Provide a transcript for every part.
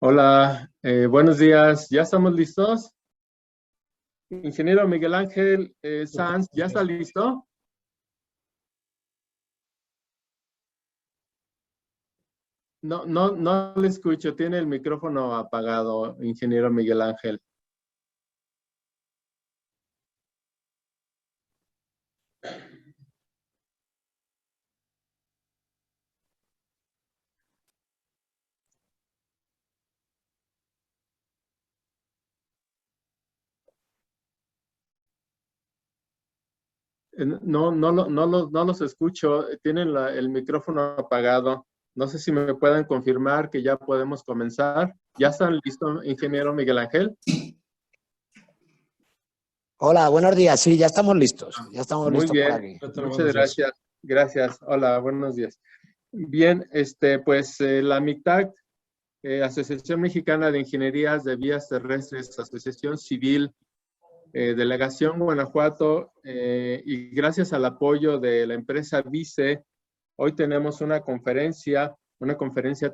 Hola, buenos días. ¿Ya estamos listos? Ingeniero Miguel Ángel Sanz, ¿ya está listo? No le escucho. Tiene el micrófono apagado, ingeniero Miguel Ángel. No los escucho. Tienen el micrófono apagado. No sé si me pueden confirmar que ya podemos comenzar. ¿Ya están listos, ingeniero Miguel Ángel? Hola, buenos días. Sí, ya estamos listos. Ya estamos Muy listos por bien. aquí. Muchas gracias. Gracias. Hola, buenos días. Bien, pues la MICTAC, Asociación Mexicana de Ingenierías de Vías Terrestres, Asociación Civil, Delegación Guanajuato, y gracias al apoyo de la empresa Vice, hoy tenemos una conferencia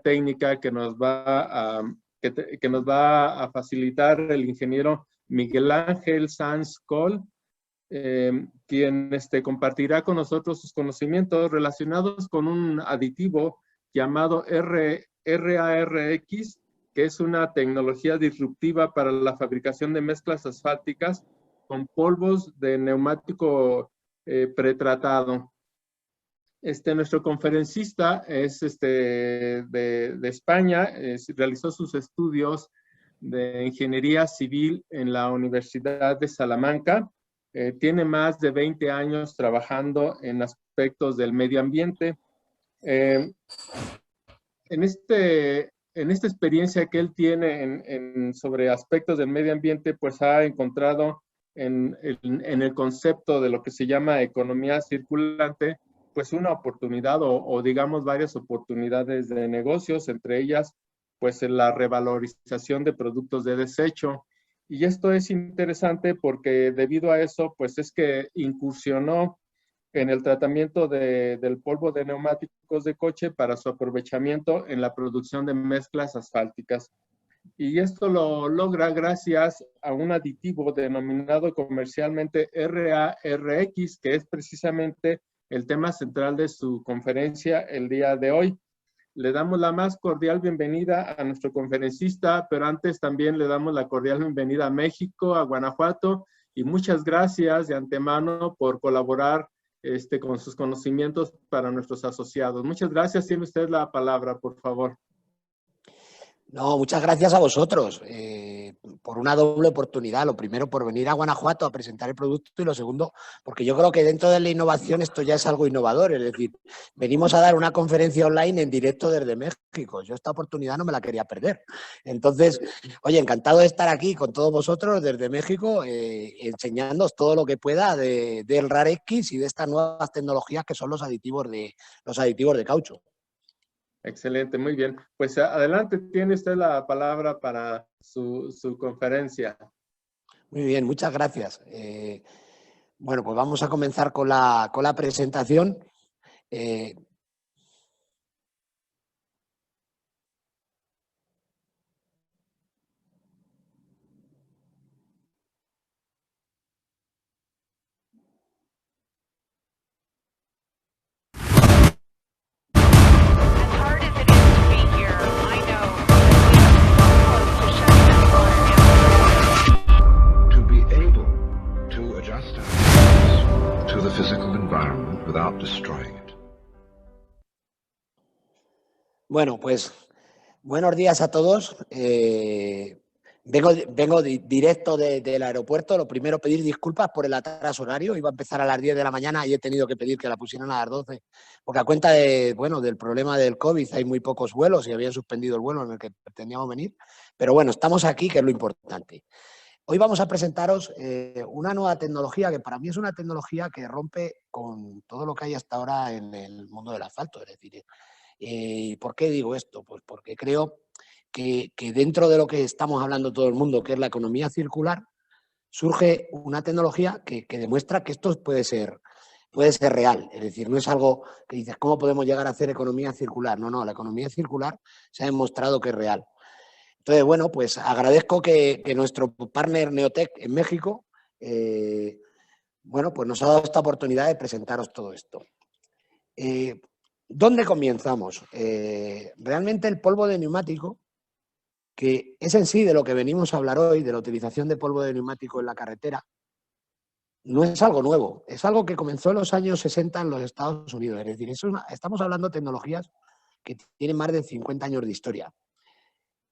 técnica que nos va que nos va a facilitar el ingeniero Miguel Ángel Sanz Col, quien compartirá con nosotros sus conocimientos relacionados con un aditivo llamado RARX, que es una tecnología disruptiva para la fabricación de mezclas asfálticas con polvos de neumático pretratado. Nuestro conferencista es de España, realizó sus estudios de ingeniería civil en la Universidad de Salamanca. Tiene más de 20 años trabajando en aspectos del medio ambiente. En esta experiencia que él tiene sobre aspectos del medio ambiente, pues ha encontrado en el concepto de lo que se llama economía circulante, pues una oportunidad o digamos varias oportunidades de negocios, entre ellas pues la revalorización de productos de desecho. Y esto es interesante porque debido a eso pues es que incursionó en el tratamiento del polvo de neumáticos de coche para su aprovechamiento en la producción de mezclas asfálticas. Y esto lo logra gracias a un aditivo denominado comercialmente RARX, que es precisamente el tema central de su conferencia el día de hoy. Le damos la más cordial bienvenida a nuestro conferencista, pero antes también le damos la cordial bienvenida a México, a Guanajuato, y muchas gracias de antemano por colaborar con sus conocimientos para nuestros asociados. Muchas gracias. Tiene usted la palabra, por favor. No, muchas gracias a vosotros por una doble oportunidad. Lo primero, por venir a Guanajuato a presentar el producto, y lo segundo, porque yo creo que dentro de la innovación esto ya es algo innovador. Es decir, venimos a dar una conferencia online en directo desde México. Yo esta oportunidad no me la quería perder. Entonces, oye, encantado de estar aquí con todos vosotros desde México, enseñándoos todo lo que pueda del RARX y de estas nuevas tecnologías que son los aditivos de caucho. Excelente, muy bien. Pues adelante, tiene usted la palabra para su conferencia. Muy bien, muchas gracias. Bueno, pues vamos a comenzar con la presentación. Bueno, pues buenos días a todos. Vengo directo del aeropuerto. Lo primero, pedir disculpas por el atraso horario. Iba a empezar a las 10 de la mañana y he tenido que pedir que la pusieran a las 12, porque a cuenta del problema del COVID hay muy pocos vuelos y habían suspendido el vuelo en el que pretendíamos venir. Pero bueno, estamos aquí, que es lo importante. Hoy vamos a presentaros una nueva tecnología que para mí es una tecnología que rompe con todo lo que hay hasta ahora en el mundo del asfalto. Es decir, ¿por qué digo esto? Pues porque creo que dentro de lo que estamos hablando todo el mundo, que es la economía circular, surge una tecnología que demuestra que esto puede ser real. Es decir, no es algo que dices, ¿cómo podemos llegar a hacer economía circular? No, la economía circular se ha demostrado que es real. Entonces, bueno, pues agradezco que nuestro partner Neotec en México, bueno, pues nos ha dado esta oportunidad de presentaros todo esto. ¿Dónde comenzamos? Realmente el polvo de neumático, que es en sí de lo que venimos a hablar hoy, de la utilización de polvo de neumático en la carretera, no es algo nuevo, es algo que comenzó en los años 60 en los Estados Unidos. Es decir, estamos hablando de tecnologías que tienen más de 50 años de historia.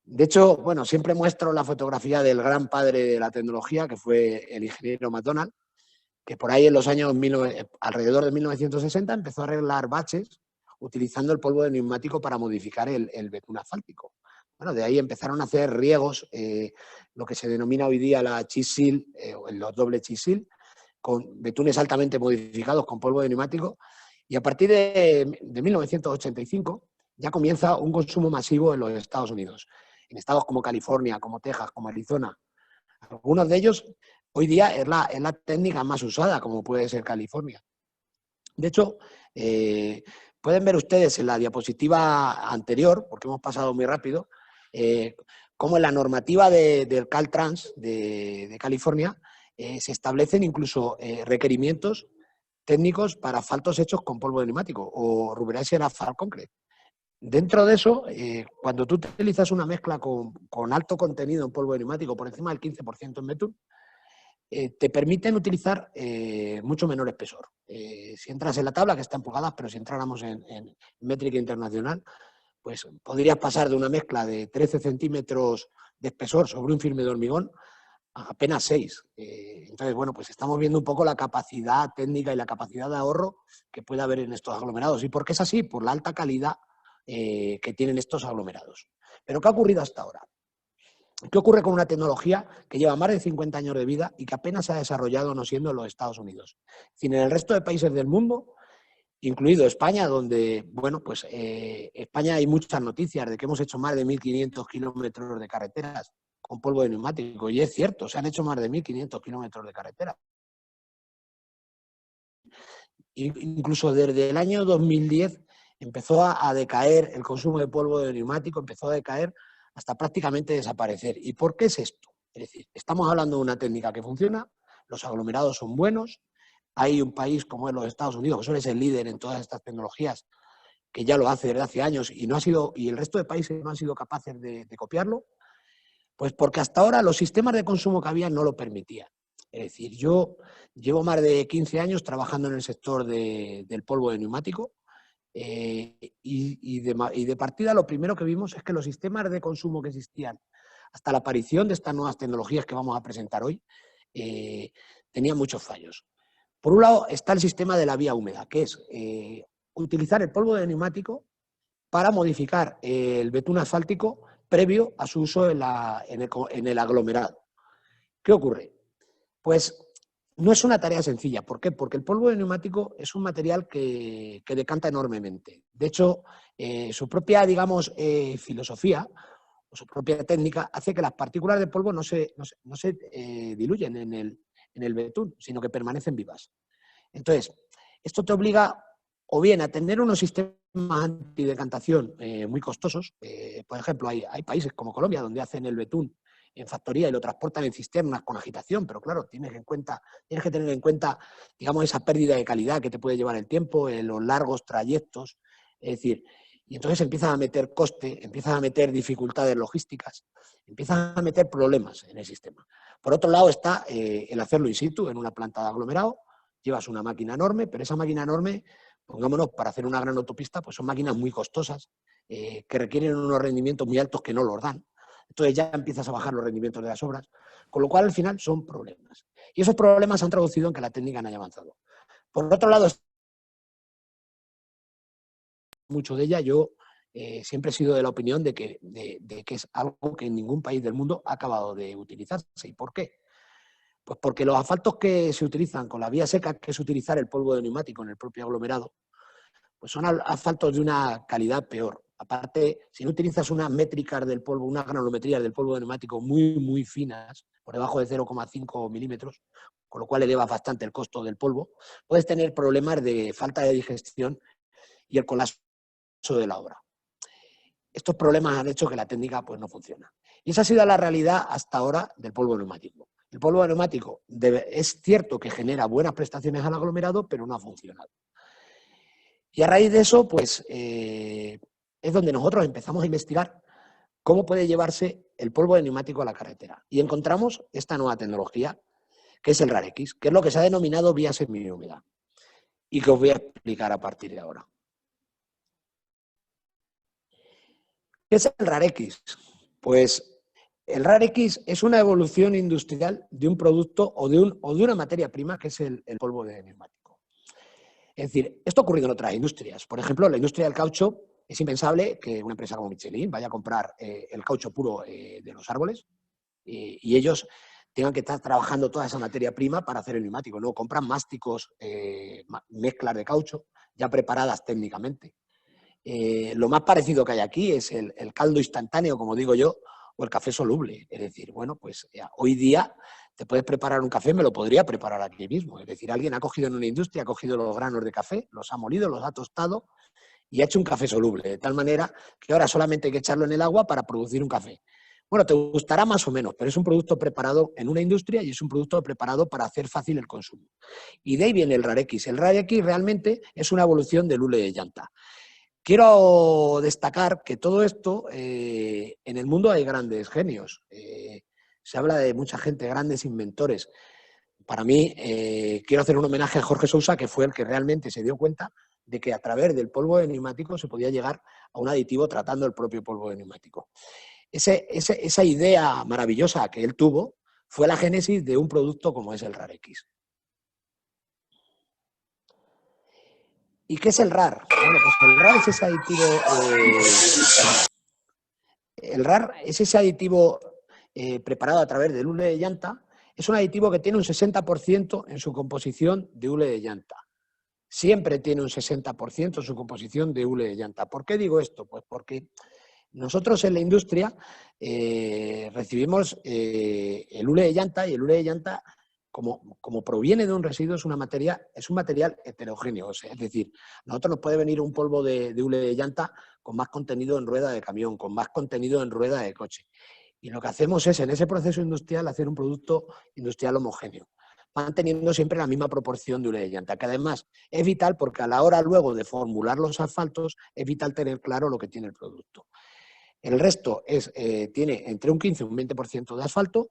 De hecho, bueno, siempre muestro la fotografía del gran padre de la tecnología, que fue el ingeniero McDonald, que por ahí en los años alrededor de 1960 empezó a arreglar baches utilizando el polvo de neumático para modificar el betún asfáltico. Bueno, de ahí empezaron a hacer riegos, lo que se denomina hoy día la chisil, los doble chisil, con betunes altamente modificados con polvo de neumático, y a partir de 1985 ya comienza un consumo masivo en los Estados Unidos, en estados como California, como Texas, como Arizona. Algunos de ellos hoy día es la técnica más usada, como puede ser California. De hecho, pueden ver ustedes en la diapositiva anterior, porque hemos pasado muy rápido, cómo en la normativa del Caltrans de California se establecen incluso requerimientos técnicos para asfaltos hechos con polvo de neumático o rubberized asphalt concrete. Dentro de eso, cuando tú utilizas una mezcla con alto contenido en polvo de neumático, por encima del 15% en betún, te permiten utilizar mucho menor espesor. Si entras en la tabla, que está en pulgadas, pero si entráramos en métrica internacional, pues podrías pasar de una mezcla de 13 centímetros de espesor sobre un firme de hormigón a apenas 6. Entonces, bueno, pues estamos viendo un poco la capacidad técnica y la capacidad de ahorro que puede haber en estos aglomerados. ¿Y por qué es así? Por la alta calidad que tienen estos aglomerados. ¿Pero qué ha ocurrido hasta ahora? ¿Qué ocurre con una tecnología que lleva más de 50 años de vida y que apenas se ha desarrollado no siendo en los Estados Unidos? Es decir, en el resto de países del mundo, incluido España, donde, bueno, pues España hay muchas noticias de que hemos hecho más de 1.500 kilómetros de carreteras con polvo de neumático, y es cierto, se han hecho más de 1.500 kilómetros de carretera. Incluso desde el año 2010 empezó a decaer el consumo de polvo de neumático, empezó a decaer hasta prácticamente desaparecer. ¿Y por qué es esto? Es decir, estamos hablando de una técnica que funciona, los aglomerados son buenos, hay un país como es los Estados Unidos, que suele ser líder en todas estas tecnologías, que ya lo hace desde hace años y el resto de países no han sido capaces de copiarlo, pues porque hasta ahora los sistemas de consumo que había no lo permitían. Es decir, yo llevo más de 15 años trabajando en el sector del polvo de neumático, y de partida lo primero que vimos es que los sistemas de consumo que existían hasta la aparición de estas nuevas tecnologías que vamos a presentar hoy tenían muchos fallos. Por un lado está el sistema de la vía húmeda, que es utilizar el polvo de neumático para modificar el betún asfáltico previo a su uso en el aglomerado. ¿Qué ocurre? Pues no es una tarea sencilla. ¿Por qué? Porque el polvo de neumático es un material que decanta enormemente. De hecho, su propia, digamos, filosofía o su propia técnica hace que las partículas de polvo no se diluyen en el betún, sino que permanecen vivas. Entonces, esto te obliga o bien a tener unos sistemas antidecantación muy costosos. Por ejemplo, hay países como Colombia donde hacen el betún en factoría y lo transportan en cisternas con agitación, pero claro, tienes que tener en cuenta, digamos, esa pérdida de calidad que te puede llevar el tiempo, los largos trayectos, es decir, y entonces empiezas a meter coste, empiezas a meter dificultades logísticas, empiezas a meter problemas en el sistema. Por otro lado está el hacerlo in situ, en una planta de aglomerado, llevas una máquina enorme, pero esa máquina enorme, pongámonos, para hacer una gran autopista, pues son máquinas muy costosas, que requieren unos rendimientos muy altos que no los dan. Entonces ya empiezas a bajar los rendimientos de las obras, con lo cual al final son problemas. Y esos problemas se han traducido en que la técnica no haya avanzado. Por otro lado, mucho de ella, yo siempre he sido de la opinión de que es algo que en ningún país del mundo ha acabado de utilizarse. ¿Y por qué? Pues porque los asfaltos que se utilizan con la vía seca, que es utilizar el polvo de neumático en el propio aglomerado, pues son asfaltos de una calidad peor. Aparte, si no utilizas unas métricas del polvo, unas granulometrías del polvo de neumático muy, muy finas, por debajo de 0,5 milímetros, con lo cual elevas bastante el costo del polvo, puedes tener problemas de falta de digestión y el colapso de la obra. Estos problemas han hecho que la técnica pues, no funcione. Y esa ha sido la realidad hasta ahora del polvo neumático. El polvo neumático es cierto que genera buenas prestaciones al aglomerado, pero no ha funcionado. Y a raíz de eso, pues, es donde nosotros empezamos a investigar cómo puede llevarse el polvo de neumático a la carretera. Y encontramos esta nueva tecnología, que es el RARX, que es lo que se ha denominado vía semihúmeda, y que os voy a explicar a partir de ahora. ¿Qué es el RARX? Pues el RARX es una evolución industrial de un producto o de una materia prima que es el polvo de neumático. Es decir, esto ha ocurrido en otras industrias. Por ejemplo, en la industria del caucho es impensable que una empresa como Michelin vaya a comprar el caucho puro de los árboles y ellos tengan que estar trabajando toda esa materia prima para hacer el neumático. No, compran másticos, mezclas de caucho ya preparadas técnicamente. Lo más parecido que hay aquí es el caldo instantáneo, como digo yo, o el café soluble. Es decir, bueno, pues hoy día te puedes preparar un café, me lo podría preparar aquí mismo. Es decir, alguien ha cogido en una industria, ha cogido los granos de café, los ha molido, los ha tostado y ha hecho un café soluble, de tal manera que ahora solamente hay que echarlo en el agua para producir un café. Bueno, te gustará más o menos, pero es un producto preparado en una industria y es un producto preparado para hacer fácil el consumo. Y de ahí viene el RARX. El RARX realmente es una evolución del hule de llanta. Quiero destacar que todo esto, en el mundo hay grandes genios. Se habla de mucha gente, grandes inventores. Para mí, quiero hacer un homenaje a Jorge Sousa, que fue el que realmente se dio cuenta de que a través del polvo de neumático se podía llegar a un aditivo tratando el propio polvo de neumático. Esa idea maravillosa que él tuvo fue la génesis de un producto como es el RARX. ¿Y qué es el RAR? Bueno, pues el RAR es ese aditivo. El RAR es ese aditivo preparado a través del hule de llanta. Es un aditivo que tiene un 60% en su composición de hule de llanta. Siempre tiene un 60% en su composición de hule de llanta. ¿Por qué digo esto? Pues porque nosotros en la industria recibimos el hule de llanta y el hule de llanta, como proviene de un residuo, es un material heterogéneo. Es decir, a nosotros nos puede venir un polvo de hule de llanta con más contenido en rueda de camión, con más contenido en rueda de coche. Y lo que hacemos es, en ese proceso industrial, hacer un producto industrial homogéneo, manteniendo siempre la misma proporción de hule de llanta, que además es vital porque a la hora luego de formular los asfaltos es vital tener claro lo que tiene el producto. El resto tiene entre un 15 y un 20% de asfalto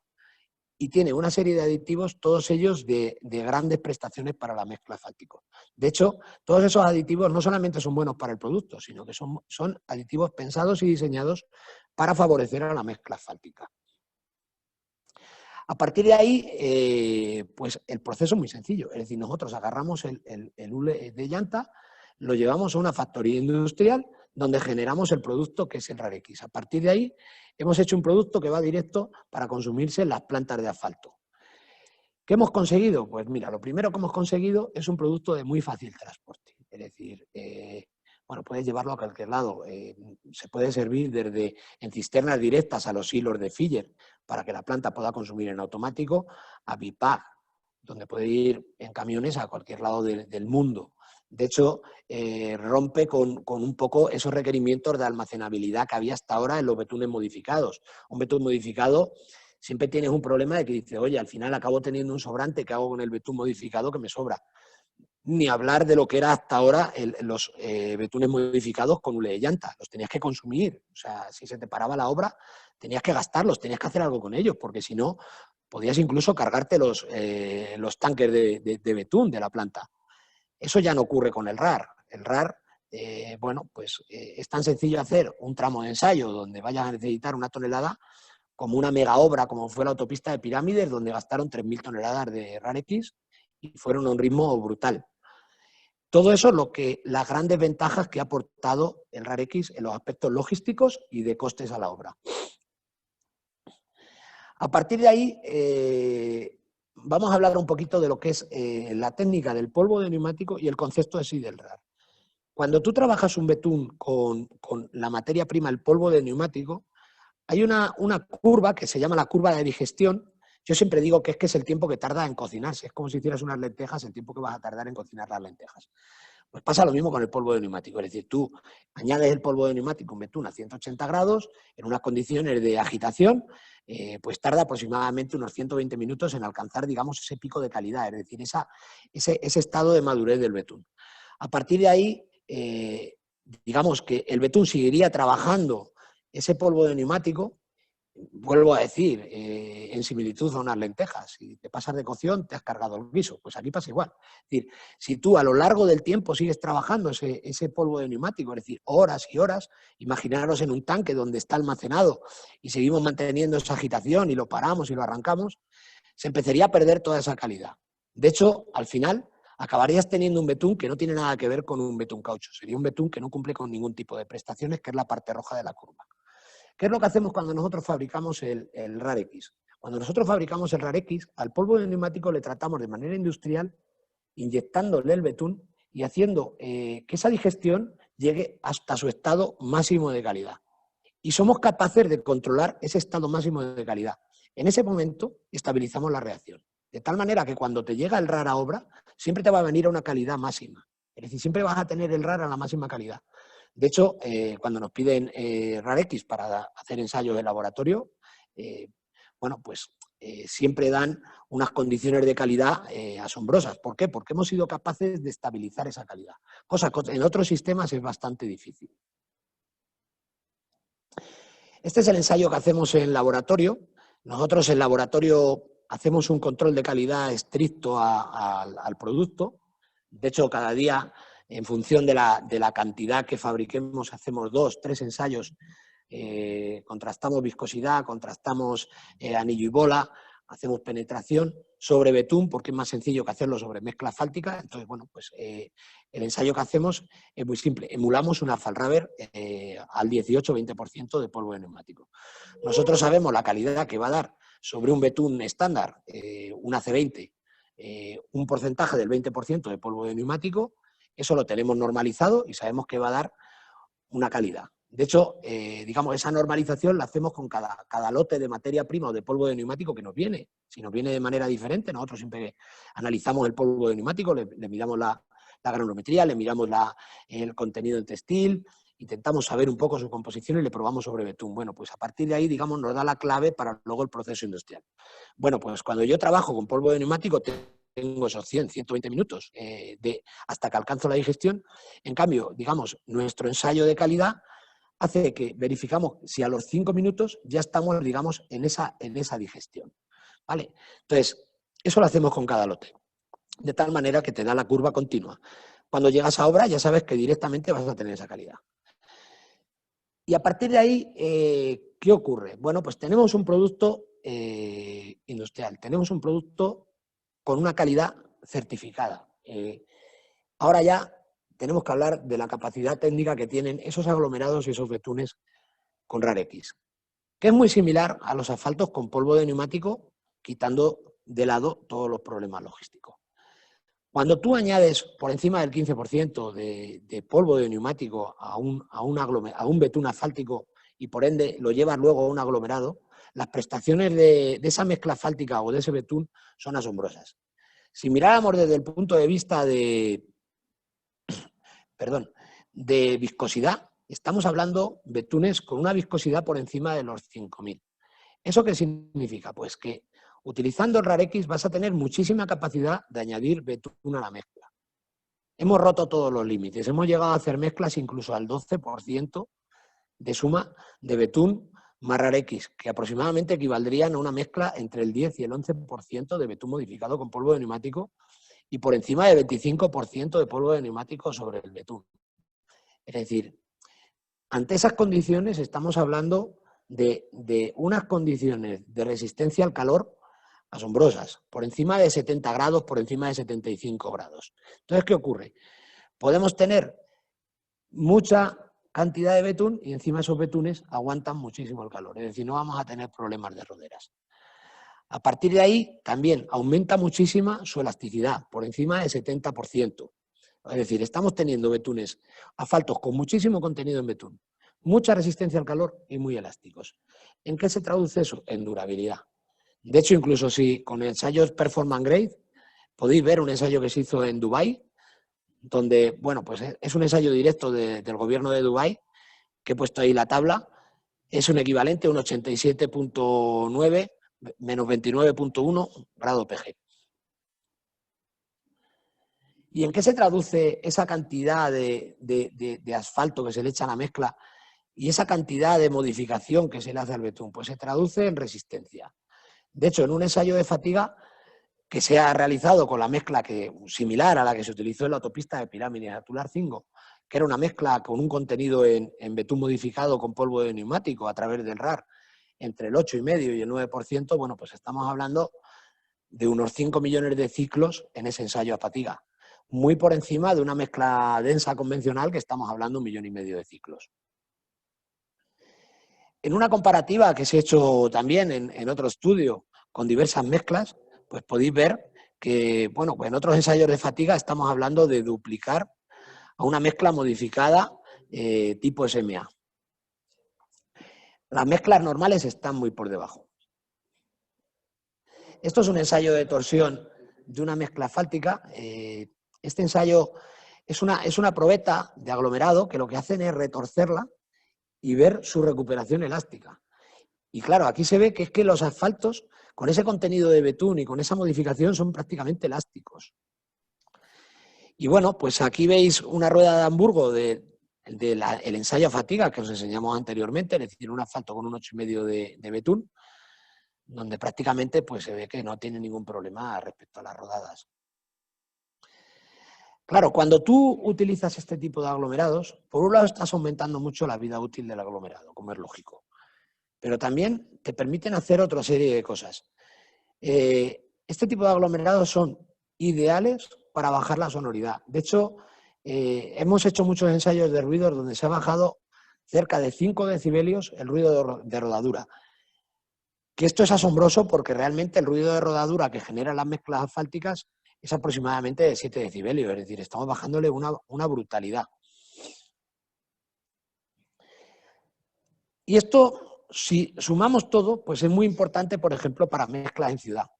y tiene una serie de aditivos, todos ellos de grandes prestaciones para la mezcla asfáltica. De hecho, todos esos aditivos no solamente son buenos para el producto, sino que son aditivos pensados y diseñados para favorecer a la mezcla asfáltica. A partir de ahí, pues el proceso es muy sencillo. Es decir, nosotros agarramos el hule de llanta, lo llevamos a una factoría industrial donde generamos el producto que es el RARX. A partir de ahí hemos hecho un producto que va directo para consumirse en las plantas de asfalto. ¿Qué hemos conseguido? Pues mira, lo primero que hemos conseguido es un producto de muy fácil transporte. Es decir, bueno, puedes llevarlo a cualquier lado. Se puede servir desde en cisternas directas a los hilos de filler para que la planta pueda consumir en automático, a bipag, donde puede ir en camiones a cualquier lado del mundo. De hecho, rompe con un poco esos requerimientos de almacenabilidad que había hasta ahora en los betunes modificados. Un betún modificado, siempre tienes un problema de que dices, oye, al final acabo teniendo un sobrante, ¿qué hago con el betún modificado que me sobra? Ni hablar de lo que era hasta ahora los betunes modificados con hule de llanta. Los tenías que consumir. O sea, si se te paraba la obra, tenías que gastarlos, tenías que hacer algo con ellos, porque si no, podías incluso cargarte los tanques de betún de la planta. Eso ya no ocurre con el RAR. El RAR, bueno, pues es tan sencillo hacer un tramo de ensayo donde vayas a necesitar 1 tonelada como una mega obra como fue la autopista de Pirámides, donde gastaron 3.000 toneladas de RARX y fueron a un ritmo brutal. Todo eso es las grandes ventajas que ha aportado el RARX en los aspectos logísticos y de costes a la obra. A partir de ahí, vamos a hablar un poquito de lo que es la técnica del polvo de neumático y el concepto de sí del RAR. Cuando tú trabajas un betún con la materia prima, el polvo de neumático, hay una curva que se llama la curva de digestión. Yo siempre digo que es el tiempo que tarda en cocinarse. Es como si hicieras unas lentejas, el tiempo que vas a tardar en cocinar las lentejas. Pues pasa lo mismo con el polvo de neumático, es decir, tú añades el polvo de neumático en betún a 180 grados, en unas condiciones de agitación, pues tarda aproximadamente unos 120 minutos en alcanzar, digamos, ese pico de calidad, es decir, ese estado de madurez del betún. A partir de ahí, digamos que el betún seguiría trabajando ese polvo de neumático. Vuelvo a decir, en similitud a unas lentejas, si te pasas de cocción te has cargado el guiso, pues aquí pasa igual. Es decir, si tú a lo largo del tiempo sigues trabajando ese polvo de neumático, es decir, horas y horas, imaginaros en un tanque donde está almacenado y seguimos manteniendo esa agitación y lo paramos y lo arrancamos, se empezaría a perder toda esa calidad. De hecho, al final acabarías teniendo un betún que no tiene nada que ver con un betún caucho, sería un betún que no cumple con ningún tipo de prestaciones, que es la parte roja de la curva. ¿Qué es lo que hacemos cuando nosotros fabricamos el RARX? Cuando nosotros fabricamos el RARX, al polvo de neumático le tratamos de manera industrial, inyectándole el betún y haciendo que esa digestión llegue hasta su estado máximo de calidad. Y somos capaces de controlar ese estado máximo de calidad. En ese momento estabilizamos la reacción. De tal manera que cuando te llega el RAR a obra, siempre te va a venir a una calidad máxima. Es decir, siempre vas a tener el RAR a la máxima calidad. De hecho, cuando nos piden RARX para hacer ensayos de laboratorio, bueno, pues siempre dan unas condiciones de calidad asombrosas. ¿Por qué? Porque hemos sido capaces de estabilizar esa calidad. Cosa que en otros sistemas es bastante difícil. Este es el ensayo que hacemos en laboratorio. Nosotros en laboratorio hacemos un control de calidad estricto al producto. De hecho, cada día, en función de la cantidad que fabriquemos, hacemos 2, 3 ensayos, contrastamos viscosidad, contrastamos anillo y bola, hacemos penetración sobre betún, porque es más sencillo que hacerlo sobre mezcla asfáltica. Entonces, bueno, pues el ensayo que hacemos es muy simple. Emulamos una Fallraber al 18-20% de polvo de neumático. Nosotros sabemos la calidad que va a dar sobre un betún estándar, un AC20, un porcentaje del 20% de polvo de neumático. Eso lo tenemos normalizado y sabemos que va a dar una calidad. De hecho, digamos, esa normalización la hacemos con cada lote de materia prima o de polvo de neumático que nos viene. Si nos viene de manera diferente, nosotros siempre analizamos el polvo de neumático, le miramos la granulometría, le miramos el contenido en textil, intentamos saber un poco su composición y le probamos sobre betún. Bueno, pues a partir de ahí, digamos, nos da la clave para luego el proceso industrial. Bueno, pues cuando yo trabajo con polvo de neumático, tengo esos 100, 120 minutos hasta que alcanzo la digestión. En cambio, digamos, nuestro ensayo de calidad hace que verificamos si a los 5 minutos ya estamos, digamos, en esa digestión. ¿Vale? Entonces, eso lo hacemos con cada lote, de tal manera que te da la curva continua. Cuando llegas a obra ya sabes que directamente vas a tener esa calidad. Y a partir de ahí, ¿qué ocurre? Bueno, pues tenemos un producto industrial, tenemos un producto con una calidad certificada. Ahora ya tenemos que hablar de la capacidad técnica que tienen esos aglomerados y esos betunes con RARX, que es muy similar a los asfaltos con polvo de neumático, quitando de lado todos los problemas logísticos. Cuando tú añades por encima del 15% de polvo de neumático a un betún asfáltico y por ende lo llevas luego a un aglomerado, las prestaciones de esa mezcla asfáltica o de ese betún son asombrosas. Si miráramos desde el punto de vista de viscosidad, estamos hablando de betunes con una viscosidad por encima de los 5000. ¿Eso qué significa? Pues que utilizando el RARX vas a tener muchísima capacidad de añadir betún a la mezcla. Hemos roto todos los límites, hemos llegado a hacer mezclas incluso al 12% de suma de betún más RARX, que aproximadamente equivaldrían a una mezcla entre el 10 y el 11% de betún modificado con polvo de neumático y por encima del 25% de polvo de neumático sobre el betún. Es decir, ante esas condiciones estamos hablando de unas condiciones de resistencia al calor asombrosas, por encima de 70 grados, por encima de 75 grados. Entonces, ¿qué ocurre? Podemos tener mucha cantidad de betún y encima esos betunes aguantan muchísimo el calor, es decir, no vamos a tener problemas de roderas. A partir de ahí también aumenta muchísima su elasticidad, por encima del 70%. Es decir, estamos teniendo betunes, asfaltos con muchísimo contenido en betún, mucha resistencia al calor y muy elásticos. ¿En qué se traduce eso? En durabilidad. De hecho, incluso si con ensayos Performance Grade, podéis ver un ensayo que se hizo en Dubái, donde, bueno, pues es un ensayo directo del gobierno de Dubái, que he puesto ahí la tabla, es un equivalente a un 87.9 menos 29.1 grado PG. ¿Y en qué se traduce esa cantidad de asfalto que se le echa a la mezcla y esa cantidad de modificación que se le hace al betún? Pues se traduce en resistencia. De hecho, en un ensayo de fatiga que se ha realizado con la mezcla similar a la que se utilizó en la autopista de Pirámides a Tularcingo, que era una mezcla con un contenido en betún modificado con polvo de neumático a través del RAR entre el 8,5 y el 9%, bueno, pues estamos hablando de unos 5 millones de ciclos en ese ensayo a fatiga, muy por encima de una mezcla densa convencional que estamos hablando de 1,5 millones de ciclos. En una comparativa que se ha hecho también en otro estudio con diversas mezclas, pues podéis ver que, bueno, pues en otros ensayos de fatiga estamos hablando de duplicar a una mezcla modificada tipo SMA. Las mezclas normales están muy por debajo. Esto es un ensayo de torsión de una mezcla asfáltica. Este ensayo es una probeta de aglomerado que lo que hacen es retorcerla y ver su recuperación elástica. Y claro, aquí se ve que es que los asfaltos, con ese contenido de betún y con esa modificación, son prácticamente elásticos. Y bueno, pues aquí veis una rueda de Hamburgo del ensayo a fatiga que os enseñamos anteriormente, es decir, un asfalto con un 8,5 de betún, donde prácticamente pues, se ve que no tiene ningún problema respecto a las rodadas. Claro, cuando tú utilizas este tipo de aglomerados, por un lado estás aumentando mucho la vida útil del aglomerado, como es lógico, pero también te permiten hacer otra serie de cosas. Este tipo de aglomerados son ideales para bajar la sonoridad. De hecho, hemos hecho muchos ensayos de ruidos donde se ha bajado cerca de 5 decibelios el ruido de rodadura. Que esto es asombroso porque realmente el ruido de rodadura que generan las mezclas asfálticas es aproximadamente de 7 decibelios, es decir, estamos bajándole una brutalidad. Y esto, si sumamos todo, pues es muy importante, por ejemplo, para mezclas en ciudad.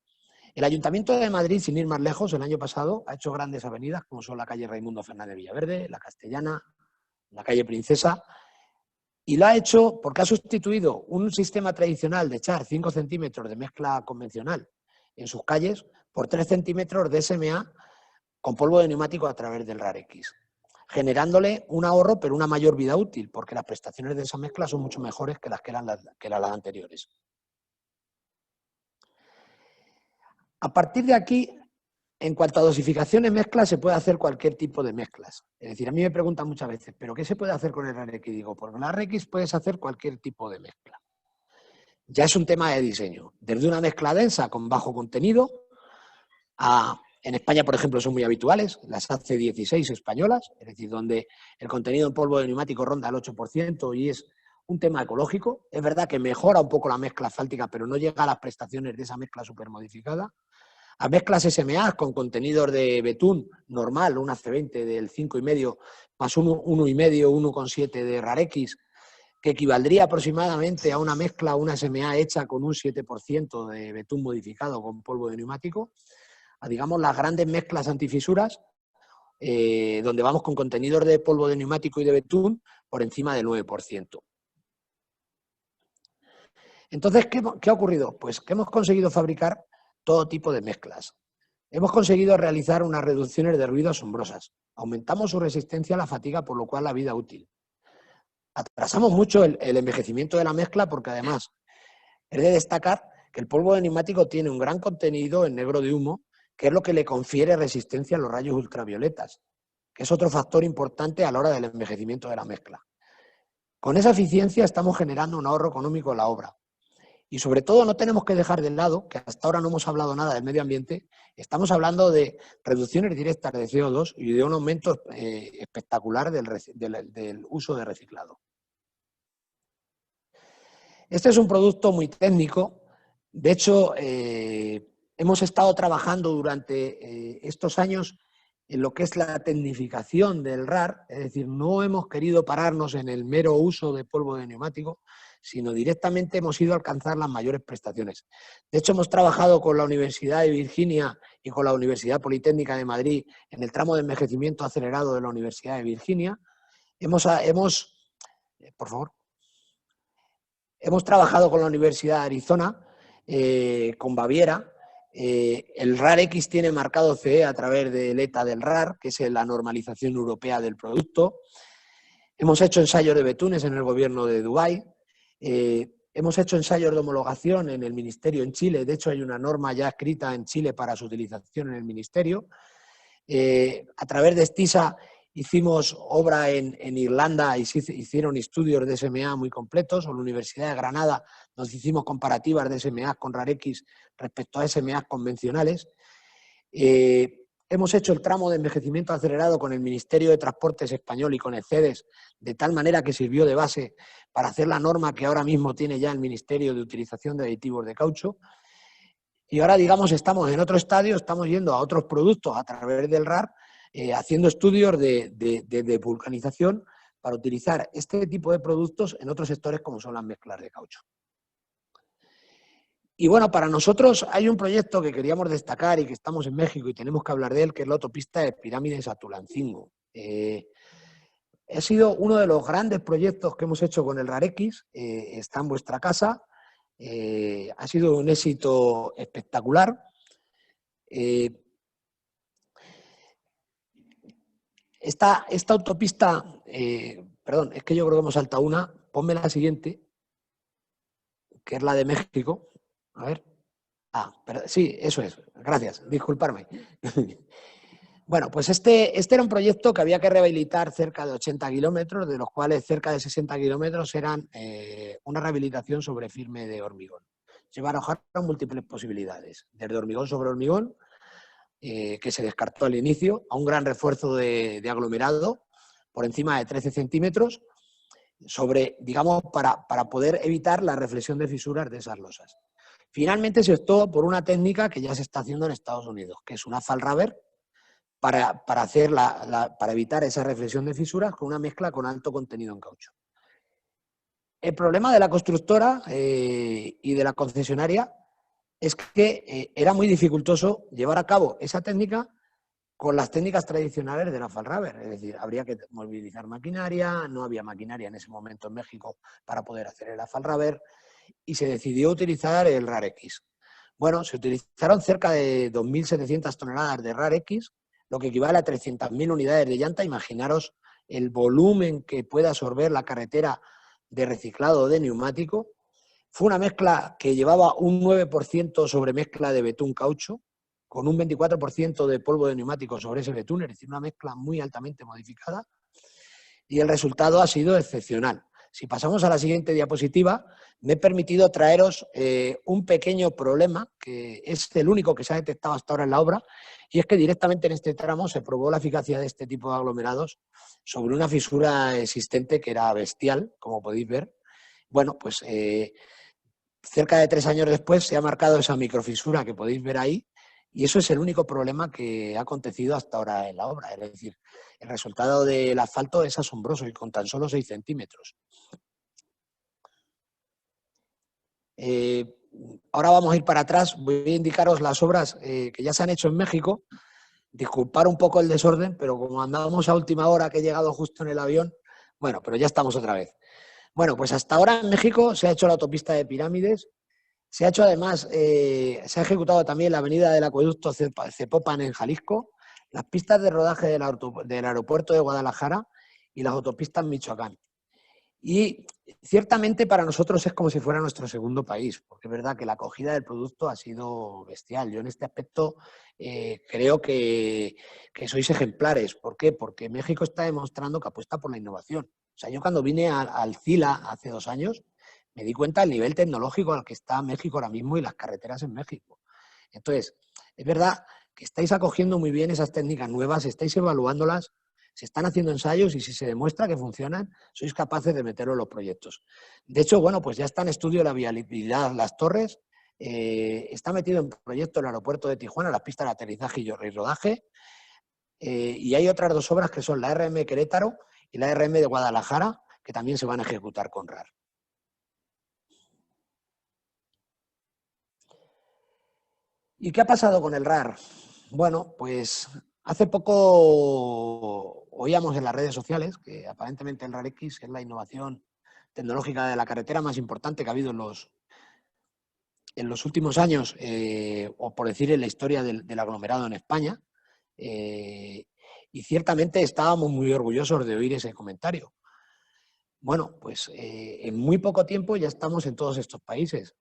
El Ayuntamiento de Madrid, sin ir más lejos, el año pasado ha hecho grandes avenidas, como son la calle Raimundo Fernández Villaverde, la Castellana, la calle Princesa, y lo ha hecho porque ha sustituido un sistema tradicional de echar 5 centímetros de mezcla convencional en sus calles por 3 centímetros de SMA con polvo de neumático a través del RAR-X, generándole un ahorro pero una mayor vida útil, porque las prestaciones de esa mezcla son mucho mejores que las anteriores. A partir de aquí, en cuanto a dosificaciones mezclas, se puede hacer cualquier tipo de mezclas. Es decir, a mí me preguntan muchas veces, ¿pero qué se puede hacer con el RAR-X? Digo, por el RAR-X puedes hacer cualquier tipo de mezcla. Ya es un tema de diseño. Desde una mezcla densa con bajo contenido, en España, por ejemplo, son muy habituales, las AC16 españolas, es decir, donde el contenido en polvo de neumático ronda el 8% y es un tema ecológico. Es verdad que mejora un poco la mezcla asfáltica, pero no llega a las prestaciones de esa mezcla supermodificada. A mezclas SMA con contenidos de betún normal, una C20 del 5,5 más 1,5, 1,7 de RAR-X, que equivaldría aproximadamente a una mezcla, una SMA hecha con un 7% de betún modificado con polvo de neumático, a digamos las grandes mezclas antifisuras, donde vamos con contenidores de polvo de neumático y de betún por encima del 9%. Entonces, ¿qué ha ocurrido? Pues que hemos conseguido fabricar todo tipo de mezclas. Hemos conseguido realizar unas reducciones de ruido asombrosas. Aumentamos su resistencia a la fatiga, por lo cual la vida útil. Atrasamos mucho el envejecimiento de la mezcla porque además es de destacar que el polvo de neumático tiene un gran contenido en negro de humo, que es lo que le confiere resistencia a los rayos ultravioletas, que es otro factor importante a la hora del envejecimiento de la mezcla. Con esa eficiencia estamos generando un ahorro económico en la obra. Y sobre todo no tenemos que dejar de lado, que hasta ahora no hemos hablado nada del medio ambiente, estamos hablando de reducciones directas de CO2 y de un aumento espectacular del uso de reciclado. Este es un producto muy técnico. De hecho, hemos estado trabajando durante estos años en lo que es la tecnificación del RAR, es decir, no hemos querido pararnos en el mero uso de polvo de neumático, sino directamente hemos ido a alcanzar las mayores prestaciones. De hecho, hemos trabajado con la Universidad de Virginia y con la Universidad Politécnica de Madrid en el tramo de envejecimiento acelerado de la Universidad de Virginia. Por favor. Hemos trabajado con la Universidad de Arizona, con Baviera. El RAR-X tiene marcado CE a través del ETA del RAR, que es la normalización europea del producto. Hemos hecho ensayos de betunes en el gobierno de Dubái. Hemos hecho ensayos de homologación en el ministerio en Chile. De hecho, hay una norma ya escrita en Chile para su utilización en el ministerio. A través de STISA hicimos obra en Irlanda y se hicieron estudios de SMA muy completos. En la Universidad de Granada nos hicimos comparativas de SMA con RAR-X respecto a SMA convencionales. Hemos hecho el tramo de envejecimiento acelerado con el Ministerio de Transportes español y con el CEDES, de tal manera que sirvió de base para hacer la norma que ahora mismo tiene ya el Ministerio de utilización de aditivos de caucho. Y ahora, digamos, estamos en otro estadio, estamos yendo a otros productos a través del RAR, haciendo estudios de vulcanización para utilizar este tipo de productos en otros sectores como son las mezclas de caucho. Y bueno, para nosotros hay un proyecto que queríamos destacar y que estamos en México y tenemos que hablar de él, que es la autopista de Pirámides a Tulancingo. Ha sido uno de los grandes proyectos que hemos hecho con el RAR-X, está en vuestra casa, ha sido un éxito espectacular. Esta autopista, perdón, es que yo creo que hemos saltado una, ponme la siguiente, que es la de México. A ver. Sí, eso es. Gracias, disculparme. Bueno, pues este era un proyecto que había que rehabilitar cerca de 80 kilómetros, de los cuales cerca de 60 kilómetros eran una rehabilitación sobre firme de hormigón. Se barajaron múltiples posibilidades, desde hormigón sobre hormigón, que se descartó al inicio, a un gran refuerzo de aglomerado por encima de 13 centímetros, digamos, para poder evitar la reflexión de fisuras de esas losas. Finalmente se optó por una técnica que ya se está haciendo en Estados Unidos, que es una fall rubber para evitar esa reflexión de fisuras con una mezcla con alto contenido en caucho. El problema de la constructora y de la concesionaria es que era muy dificultoso llevar a cabo esa técnica con las técnicas tradicionales de la fall rubber. Es decir, habría que movilizar maquinaria, no había maquinaria en ese momento en México para poder hacer el fall rubber, y se decidió utilizar el RAR-X. Bueno, se utilizaron cerca de 2.700 toneladas de RAR-X, lo que equivale a 300.000 unidades de llanta. Imaginaros el volumen que puede absorber la carretera de reciclado de neumático. Fue una mezcla que llevaba un 9% sobre mezcla de betún caucho, con un 24% de polvo de neumático sobre ese betún, es decir, una mezcla muy altamente modificada, y el resultado ha sido excepcional. Si pasamos a la siguiente diapositiva, me he permitido traeros un pequeño problema, que es el único que se ha detectado hasta ahora en la obra, y es que directamente en este tramo se probó la eficacia de este tipo de aglomerados sobre una fisura existente que era bestial, como podéis ver. Bueno, pues cerca de 3 años después se ha marcado esa microfisura que podéis ver ahí, y eso es el único problema que ha acontecido hasta ahora en la obra. Es decir, el resultado del asfalto es asombroso y con tan solo 6 centímetros. Ahora vamos a ir para atrás. Voy a indicaros las obras que ya se han hecho en México. Disculpar un poco el desorden, pero como andábamos a última hora, que he llegado justo en el avión, bueno, pero ya estamos otra vez. Bueno, pues hasta ahora en México se ha hecho la autopista de Pirámides. Se ha hecho además, se ha ejecutado también la avenida del acueducto Zapopan en Jalisco, las pistas de rodaje del aeropuerto de Guadalajara y las autopistas en Michoacán. Y ciertamente para nosotros es como si fuera nuestro segundo país, porque es verdad que la acogida del producto ha sido bestial. Yo en este aspecto creo que sois ejemplares. ¿Por qué? Porque México está demostrando que apuesta por la innovación. O sea, yo cuando vine al CILA hace 2 años, me di cuenta del nivel tecnológico al que está México ahora mismo y las carreteras en México. Entonces, es verdad que estáis acogiendo muy bien esas técnicas nuevas, estáis evaluándolas, se están haciendo ensayos y si se demuestra que funcionan, sois capaces de meterlo en los proyectos. De hecho, bueno, pues ya está en estudio la viabilidad Las Torres, está metido en proyecto el aeropuerto de Tijuana, las pistas de aterrizaje y rodaje, y hay otras 2 obras que son la RM Querétaro y la RM de Guadalajara, que también se van a ejecutar con RAR. ¿Y qué ha pasado con el RAR? Bueno, pues hace poco oíamos en las redes sociales que aparentemente el RAR-X es la innovación tecnológica de la carretera más importante que ha habido en los últimos años, o por decir en la historia del aglomerado en España. Y ciertamente estábamos muy orgullosos de oír ese comentario. Bueno, pues en muy poco tiempo ya estamos en todos estos países.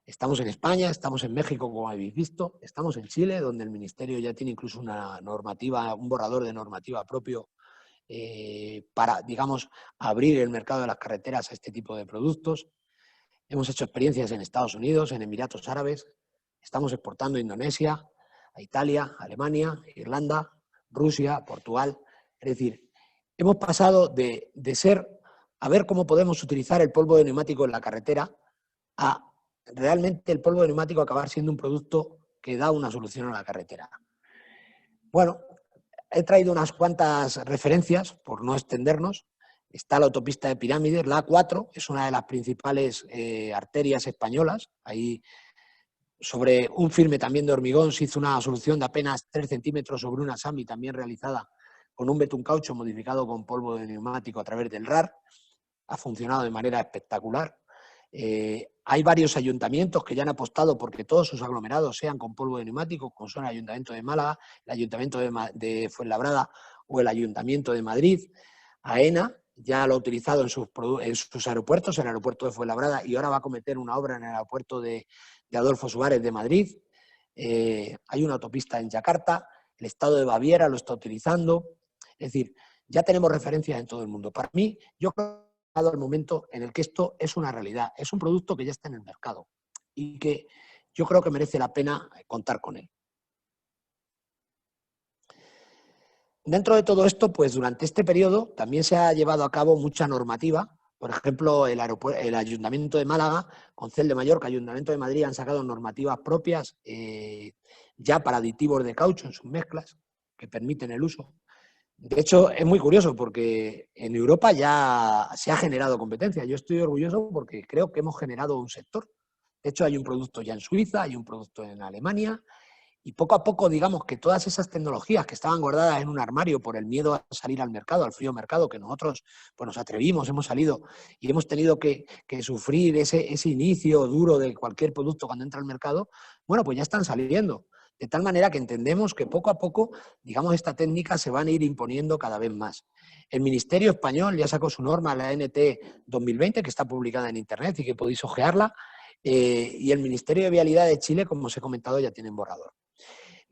Estamos en España, estamos en México, como habéis visto, estamos en Chile, donde el Ministerio ya tiene incluso una normativa, un borrador de normativa propio para, digamos, abrir el mercado de las carreteras a este tipo de productos. Hemos hecho experiencias en Estados Unidos, en Emiratos Árabes, estamos exportando a Indonesia, a Italia, a Alemania, Irlanda, Rusia, Portugal. Es decir, hemos pasado de ser a ver cómo podemos utilizar el polvo de neumático en la carretera a realmente el polvo de neumático acabar siendo un producto que da una solución a la carretera. Bueno, he traído unas cuantas referencias, por no extendernos. Está la autopista de Pirámides, la A4, es una de las principales arterias españolas. Ahí, sobre un firme también de hormigón, se hizo una solución de apenas 3 centímetros sobre una SAMI, también realizada con un betún caucho modificado con polvo de neumático a través del RAR. Ha funcionado de manera espectacular. Hay varios ayuntamientos que ya han apostado porque todos sus aglomerados sean con polvo de neumático, como son el Ayuntamiento de Málaga, el Ayuntamiento de Fuenlabrada o el Ayuntamiento de Madrid. AENA ya lo ha utilizado en sus aeropuertos, en el aeropuerto de Fuenlabrada, y ahora va a cometer una obra en el aeropuerto de Adolfo Suárez de Madrid. Hay una autopista en Yakarta, el estado de Baviera lo está utilizando. Es decir, ya tenemos referencias en todo el mundo. Para mí, yo creo al momento en el que esto es una realidad, es un producto que ya está en el mercado y que yo creo que merece la pena contar con él. Dentro de todo esto, pues durante este periodo también se ha llevado a cabo mucha normativa. Por ejemplo, el Ayuntamiento de Málaga, Concel de Mallorca, Ayuntamiento de Madrid han sacado normativas propias ya para aditivos de caucho en sus mezclas que permiten el uso. De hecho, es muy curioso porque en Europa ya se ha generado competencia. Yo estoy orgulloso porque creo que hemos generado un sector. De hecho, hay un producto ya en Suiza, hay un producto en Alemania, y poco a poco, digamos que todas esas tecnologías que estaban guardadas en un armario por el miedo a salir al mercado, al frío mercado, que nosotros pues, nos atrevimos, hemos salido y hemos tenido que sufrir ese inicio duro de cualquier producto cuando entra al mercado, bueno, pues ya están saliendo. De tal manera que entendemos que poco a poco, digamos, esta técnica se van a ir imponiendo cada vez más. El Ministerio Español ya sacó su norma, la NT 2020, que está publicada en Internet y que podéis ojearla, y el Ministerio de Vialidad de Chile, como os he comentado, ya tienen borrador.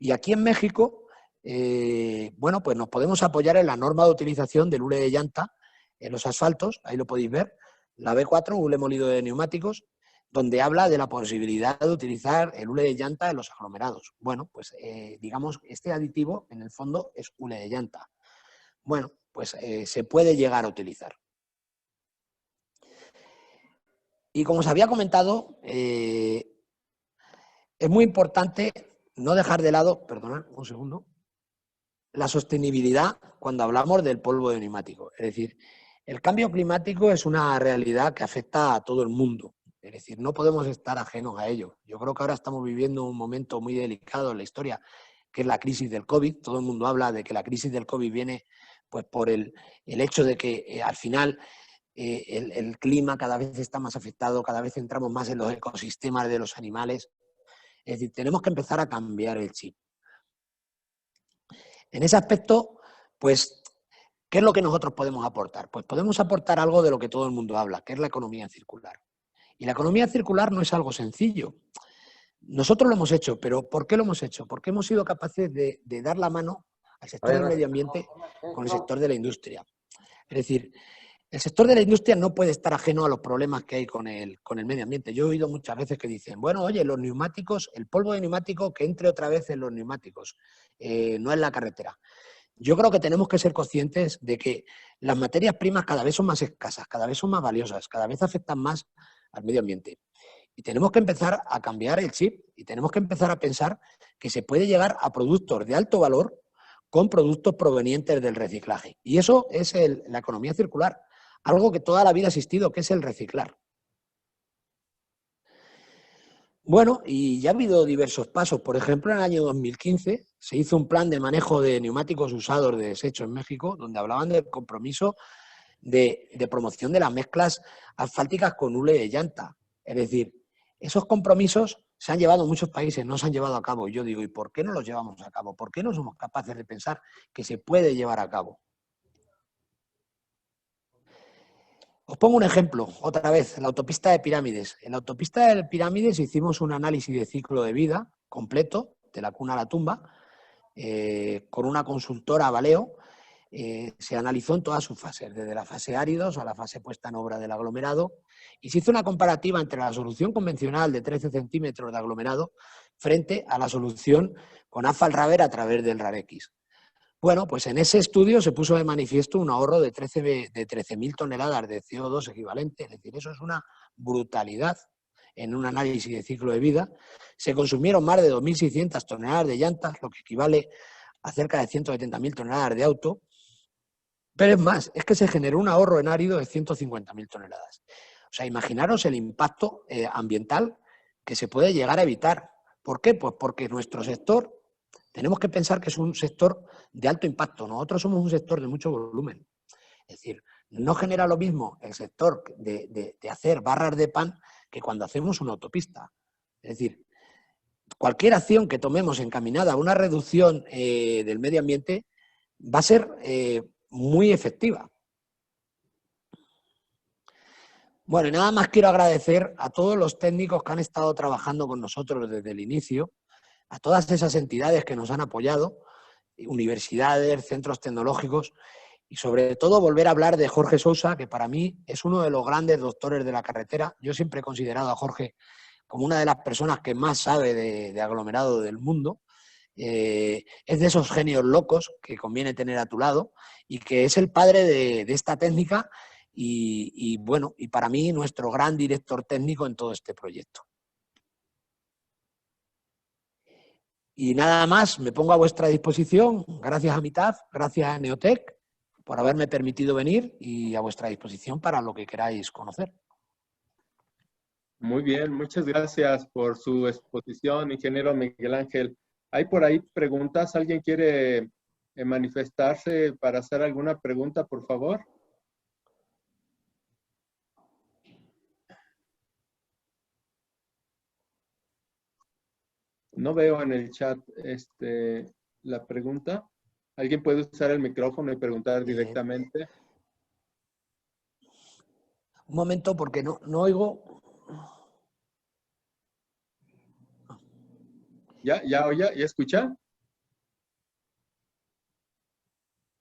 Y aquí en México, bueno, pues nos podemos apoyar en la norma de utilización del hule de llanta en los asfaltos, ahí lo podéis ver, la B4, hule molido de neumáticos, donde habla de la posibilidad de utilizar el hule de llanta en los aglomerados. Bueno, pues digamos, este aditivo en el fondo es hule de llanta. Bueno, pues se puede llegar a utilizar. Y como os había comentado, es muy importante no dejar de lado, perdonad un segundo, la sostenibilidad cuando hablamos del polvo de neumático. Es decir, el cambio climático es una realidad que afecta a todo el mundo. Es decir, no podemos estar ajenos a ello. Yo creo que ahora estamos viviendo un momento muy delicado en la historia, que es la crisis del COVID. Todo el mundo habla de que la crisis del COVID viene pues, por el hecho de que al final el clima cada vez está más afectado, cada vez entramos más en los ecosistemas de los animales. Es decir, tenemos que empezar a cambiar el chip. En ese aspecto, pues, ¿qué es lo que nosotros podemos aportar? Pues podemos aportar algo de lo que todo el mundo habla, que es la economía circular. Y la economía circular no es algo sencillo. Nosotros lo hemos hecho, pero ¿por qué lo hemos hecho? Porque hemos sido capaces de dar la mano al sector del medio ambiente con el sector de la industria. Es decir, el sector de la industria no puede estar ajeno a los problemas que hay con el medio ambiente. Yo he oído muchas veces que dicen, bueno, oye, los neumáticos, el polvo de neumático que entre otra vez en los neumáticos, no en la carretera. Yo creo que tenemos que ser conscientes de que las materias primas cada vez son más escasas, cada vez son más valiosas, cada vez afectan más al medio ambiente. Y tenemos que empezar a cambiar el chip y tenemos que empezar a pensar que se puede llegar a productos de alto valor con productos provenientes del reciclaje. Y eso es la economía circular, algo que toda la vida ha existido, que es el reciclar. Bueno, y ya ha habido diversos pasos. Por ejemplo, en el año 2015 se hizo un plan de manejo de neumáticos usados de desecho en México, donde hablaban del compromiso de promoción de las mezclas asfálticas con hule de llanta. Es decir, esos compromisos se han llevado en muchos países, no se han llevado a cabo. Y yo digo, ¿y por qué no los llevamos a cabo? ¿Por qué no somos capaces de pensar que se puede llevar a cabo? Os pongo un ejemplo, otra vez, la autopista de Pirámides. En la autopista de Pirámides hicimos un análisis de ciclo de vida completo, de la cuna a la tumba, con una consultora Valeo. Se analizó en todas sus fases, desde la fase áridos a la fase puesta en obra del aglomerado, y se hizo una comparativa entre la solución convencional de 13 centímetros de aglomerado frente a la solución con AFAL-Raver a través del RAREX. Bueno, pues en ese estudio se puso de manifiesto un ahorro de 13.000 toneladas de CO2 equivalente, es decir, eso es una brutalidad en un análisis de ciclo de vida. Se consumieron más de 2.600 toneladas de llantas, lo que equivale a cerca de 170.000 toneladas de auto, pero es más, es que se generó un ahorro en árido de 150.000 toneladas. O sea, imaginaros el impacto ambiental que se puede llegar a evitar. ¿Por qué? Pues porque nuestro sector, tenemos que pensar que es un sector de alto impacto. Nosotros somos un sector de mucho volumen. Es decir, no genera lo mismo el sector de hacer barras de pan que cuando hacemos una autopista. Es decir, cualquier acción que tomemos encaminada a una reducción del medio ambiente va a ser muy efectiva. Bueno, y nada más quiero agradecer a todos los técnicos que han estado trabajando con nosotros desde el inicio, a todas esas entidades que nos han apoyado, universidades, centros tecnológicos, y sobre todo volver a hablar de Jorge Sousa, que para mí es uno de los grandes doctores de la carretera. Yo siempre he considerado a Jorge como una de las personas que más sabe de aglomerado del mundo. Es de esos genios locos que conviene tener a tu lado y que es el padre de esta técnica y bueno, y para mí nuestro gran director técnico en todo este proyecto. Y nada más, me pongo a vuestra disposición. Gracias a Mitad, gracias a Neotec por haberme permitido venir y a vuestra disposición para lo que queráis conocer. Muy bien, muchas gracias por su exposición, ingeniero Miguel Ángel. ¿Hay por ahí preguntas? ¿Alguien quiere manifestarse para hacer alguna pregunta, por favor? No veo en el chat la pregunta. ¿Alguien puede usar el micrófono y preguntar directamente? Un momento, porque no oigo. ¿Ya oye? ¿Ya escucha?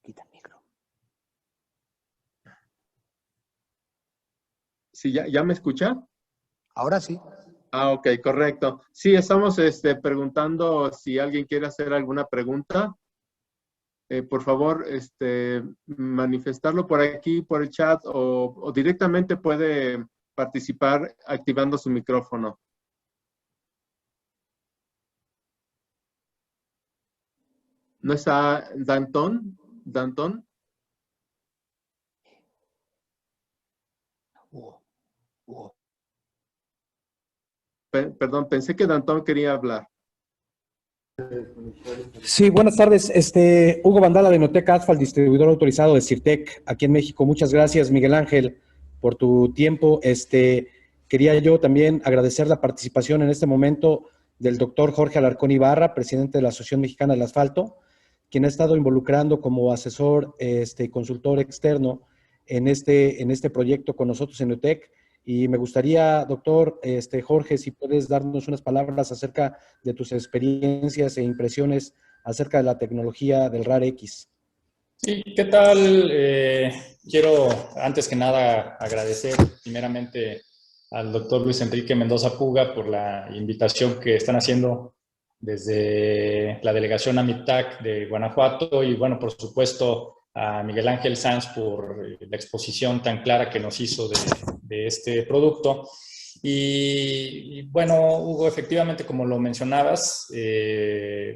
Quita el micro. Sí, ¿ya me escucha? Ahora sí. Ah, ok, correcto. Sí, estamos preguntando si alguien quiere hacer alguna pregunta. Por favor, manifestarlo por aquí, por el chat, o directamente puede participar activando su micrófono. ¿No está Danton? ¿Danton? Perdón, pensé que Danton quería hablar. Sí, buenas tardes. Hugo Vandala de Notec Asphalt, distribuidor autorizado de Sirtec aquí en México. Muchas gracias, Miguel Ángel, por tu tiempo. Quería yo también agradecer la participación en este momento del doctor Jorge Alarcón Ibarra, presidente de la Asociación Mexicana del Asfalto, quien ha estado involucrando como asesor, consultor externo en este proyecto con nosotros en Notec. Y me gustaría, doctor Jorge, si puedes darnos unas palabras acerca de tus experiencias e impresiones acerca de la tecnología del RAREX. Sí, ¿qué tal? Quiero, antes que nada, agradecer primeramente al doctor Luis Enrique Mendoza Puga por la invitación que están haciendo desde la delegación AMITAC de Guanajuato y, bueno, por supuesto, a Miguel Ángel Sanz por la exposición tan clara que nos hizo de este producto. Y bueno, Hugo, efectivamente, como lo mencionabas,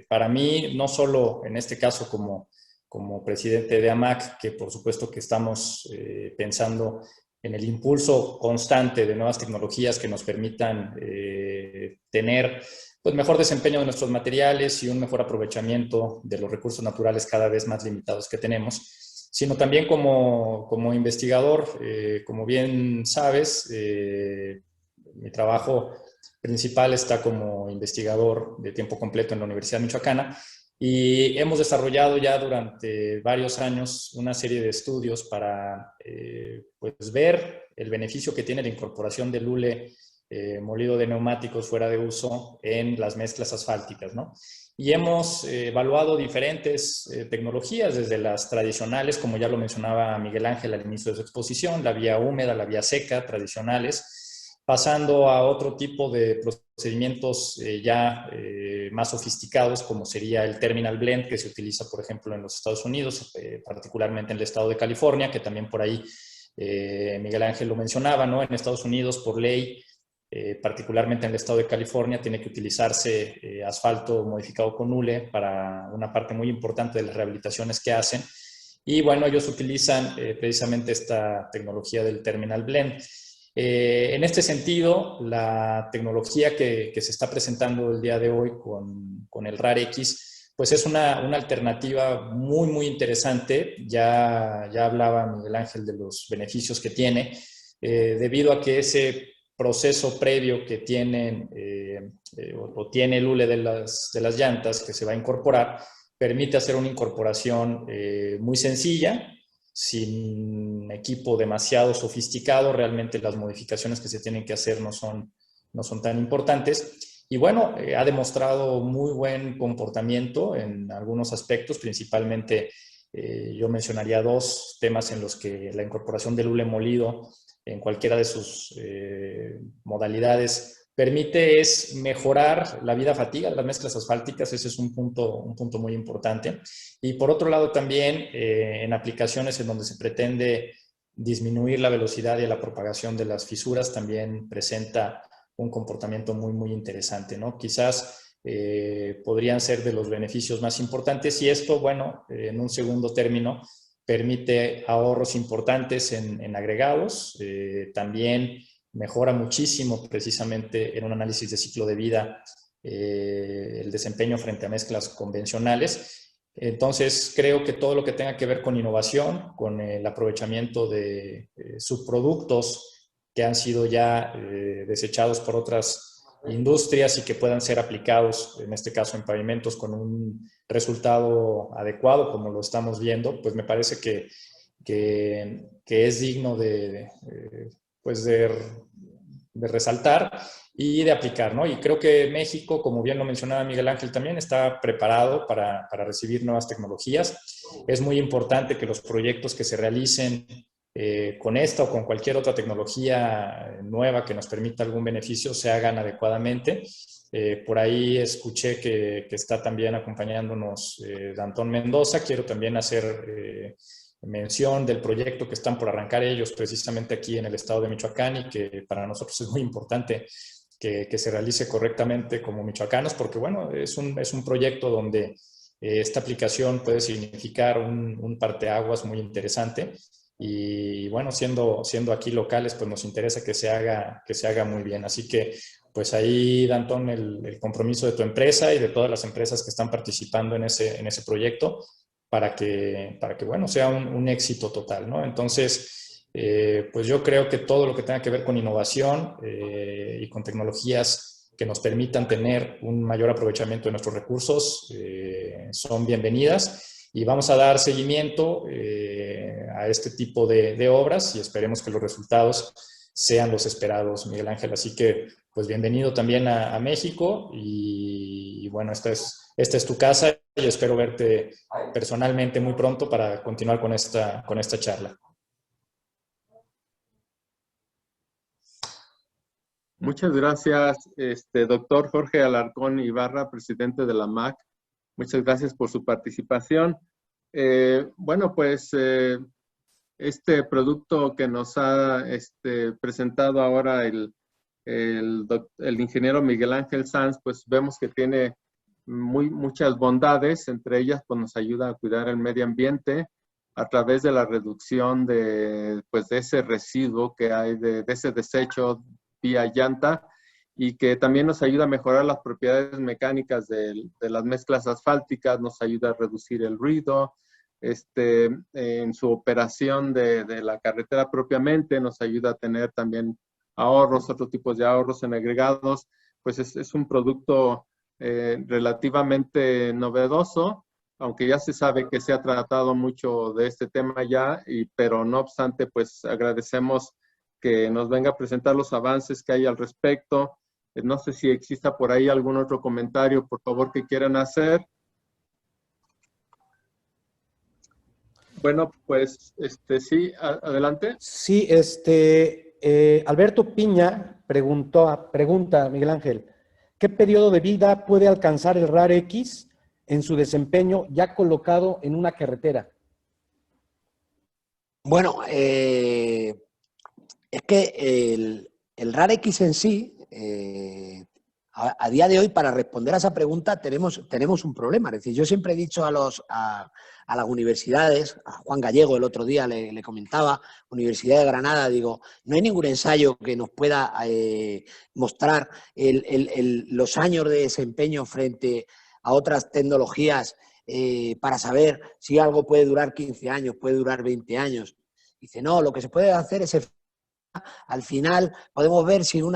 para mí, no solo en este caso como presidente de AMAC, que por supuesto que estamos pensando en el impulso constante de nuevas tecnologías que nos permitan tener pues, mejor desempeño de nuestros materiales y un mejor aprovechamiento de los recursos naturales cada vez más limitados que tenemos, sino también como investigador. Como bien sabes, mi trabajo principal está como investigador de tiempo completo en la Universidad Michoacana, y hemos desarrollado ya durante varios años una serie de estudios para pues ver el beneficio que tiene la incorporación del hule molido de neumáticos fuera de uso en las mezclas asfálticas, ¿no? Y hemos evaluado diferentes tecnologías, desde las tradicionales, como ya lo mencionaba Miguel Ángel al inicio de su exposición, la vía húmeda, la vía seca, tradicionales, pasando a otro tipo de procedimientos más sofisticados, como sería el terminal blend, que se utiliza, por ejemplo, en los Estados Unidos, particularmente en el estado de California, que también por ahí Miguel Ángel lo mencionaba, ¿no? En Estados Unidos, por ley, particularmente en el estado de California, tiene que utilizarse asfalto modificado con hule para una parte muy importante de las rehabilitaciones que hacen. Y bueno, ellos utilizan precisamente esta tecnología del terminal blend. En este sentido, la tecnología que se está presentando el día de hoy con el RAR-X, pues es una alternativa muy, muy interesante. Ya hablaba Miguel Ángel de los beneficios que tiene, debido a que ese proceso previo que tienen o tiene el hule de las llantas que se va a incorporar, permite hacer una incorporación muy sencilla, sin equipo demasiado sofisticado. Realmente las modificaciones que se tienen que hacer no son tan importantes. Y bueno, ha demostrado muy buen comportamiento en algunos aspectos, principalmente yo mencionaría dos temas en los que la incorporación del hule molido en cualquiera de sus modalidades permite es mejorar la vida-fatiga de las mezclas asfálticas. Ese es un punto muy importante. Y por otro lado también en aplicaciones en donde se pretende disminuir la velocidad y la propagación de las fisuras, también presenta un comportamiento muy, muy interesante, ¿no? Quizás podrían ser de los beneficios más importantes, y esto, bueno, en un segundo término, permite ahorros importantes en agregados. También mejora muchísimo precisamente en un análisis de ciclo de vida el desempeño frente a mezclas convencionales. Entonces, creo que todo lo que tenga que ver con innovación, con el aprovechamiento de subproductos que han sido ya desechados por otras industrias y que puedan ser aplicados, en este caso en pavimentos, con un resultado adecuado, como lo estamos viendo, pues me parece que es digno de resaltar y de aplicar, ¿no? Y creo que México, como bien lo mencionaba Miguel Ángel también, está preparado para recibir nuevas tecnologías. Es muy importante que los proyectos que se realicen con esta o con cualquier otra tecnología nueva que nos permita algún beneficio se hagan adecuadamente. Por ahí escuché que está también acompañándonos Dantón Mendoza. Quiero también hacer mención del proyecto que están por arrancar ellos precisamente aquí en el estado de Michoacán, y que para nosotros es muy importante que se realice correctamente como michoacanos, porque bueno, es un proyecto donde esta aplicación puede significar un parteaguas muy interesante. Y bueno, siendo aquí locales, pues nos interesa que se haga muy bien. Así que pues ahí, Dantón, el compromiso de tu empresa y de todas las empresas que están participando en ese proyecto para que bueno, sea un éxito total, ¿no? Entonces, pues yo creo que todo lo que tenga que ver con innovación y con tecnologías que nos permitan tener un mayor aprovechamiento de nuestros recursos son bienvenidas, y vamos a dar seguimiento a este tipo de obras, y esperemos que los resultados sean los esperados, Miguel Ángel. Así que, pues bienvenido también a México, y bueno, esta es tu casa, y espero verte personalmente muy pronto para continuar con esta charla. Muchas gracias, doctor Jorge Alarcón Ibarra, presidente de la MAC. Muchas gracias por su participación. Bueno, pues este producto que nos ha presentado ahora el ingeniero Miguel Ángel Sanz, pues vemos que tiene, muchas bondades, entre ellas pues nos ayuda a cuidar el medio ambiente, a través de la reducción de, pues, de ese residuo que hay, de ese desecho vía llanta, y que también nos ayuda a mejorar las propiedades mecánicas de las mezclas asfálticas, nos ayuda a reducir el ruido, en su operación de la carretera propiamente, nos ayuda a tener también ahorros, otros tipos de ahorros en agregados. Pues es un producto relativamente novedoso, aunque ya se sabe que se ha tratado mucho de este tema ya, pero no obstante, pues agradecemos que nos venga a presentar los avances que hay al respecto. No sé si exista por ahí algún otro comentario, por favor, que quieran hacer. Bueno, pues sí, adelante. Sí, Alberto Piña pregunta, Miguel Ángel, ¿qué periodo de vida puede alcanzar el RAR-X en su desempeño ya colocado en una carretera? Bueno, es que el RAR-X en sí, a día de hoy, para responder a esa pregunta, tenemos un problema. Es decir, yo siempre he dicho a las universidades, a Juan Gallego el otro día le comentaba, Universidad de Granada, digo, no hay ningún ensayo que nos pueda mostrar los años de desempeño frente a otras tecnologías para saber si algo puede durar 15 años, puede durar 20 años. Dice, no, lo que se puede hacer es, al final podemos ver si un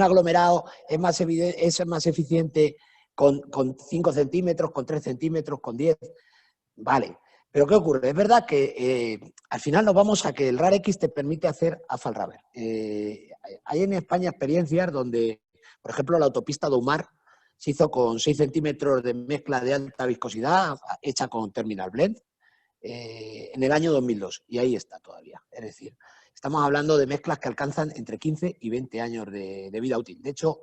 aglomerado es más eficiente con 5 centímetros, con 3 centímetros, con 10. Vale, pero ¿qué ocurre? Es verdad que al final nos vamos a que el RAR-X te permite hacer asphalt rubber. Hay en España experiencias donde, por ejemplo, la autopista Doumar se hizo con 6 centímetros de mezcla de alta viscosidad hecha con Terminal Blend en el año 2002, y ahí está todavía. Es decir, estamos hablando de mezclas que alcanzan entre 15 y 20 años de vida útil. De hecho,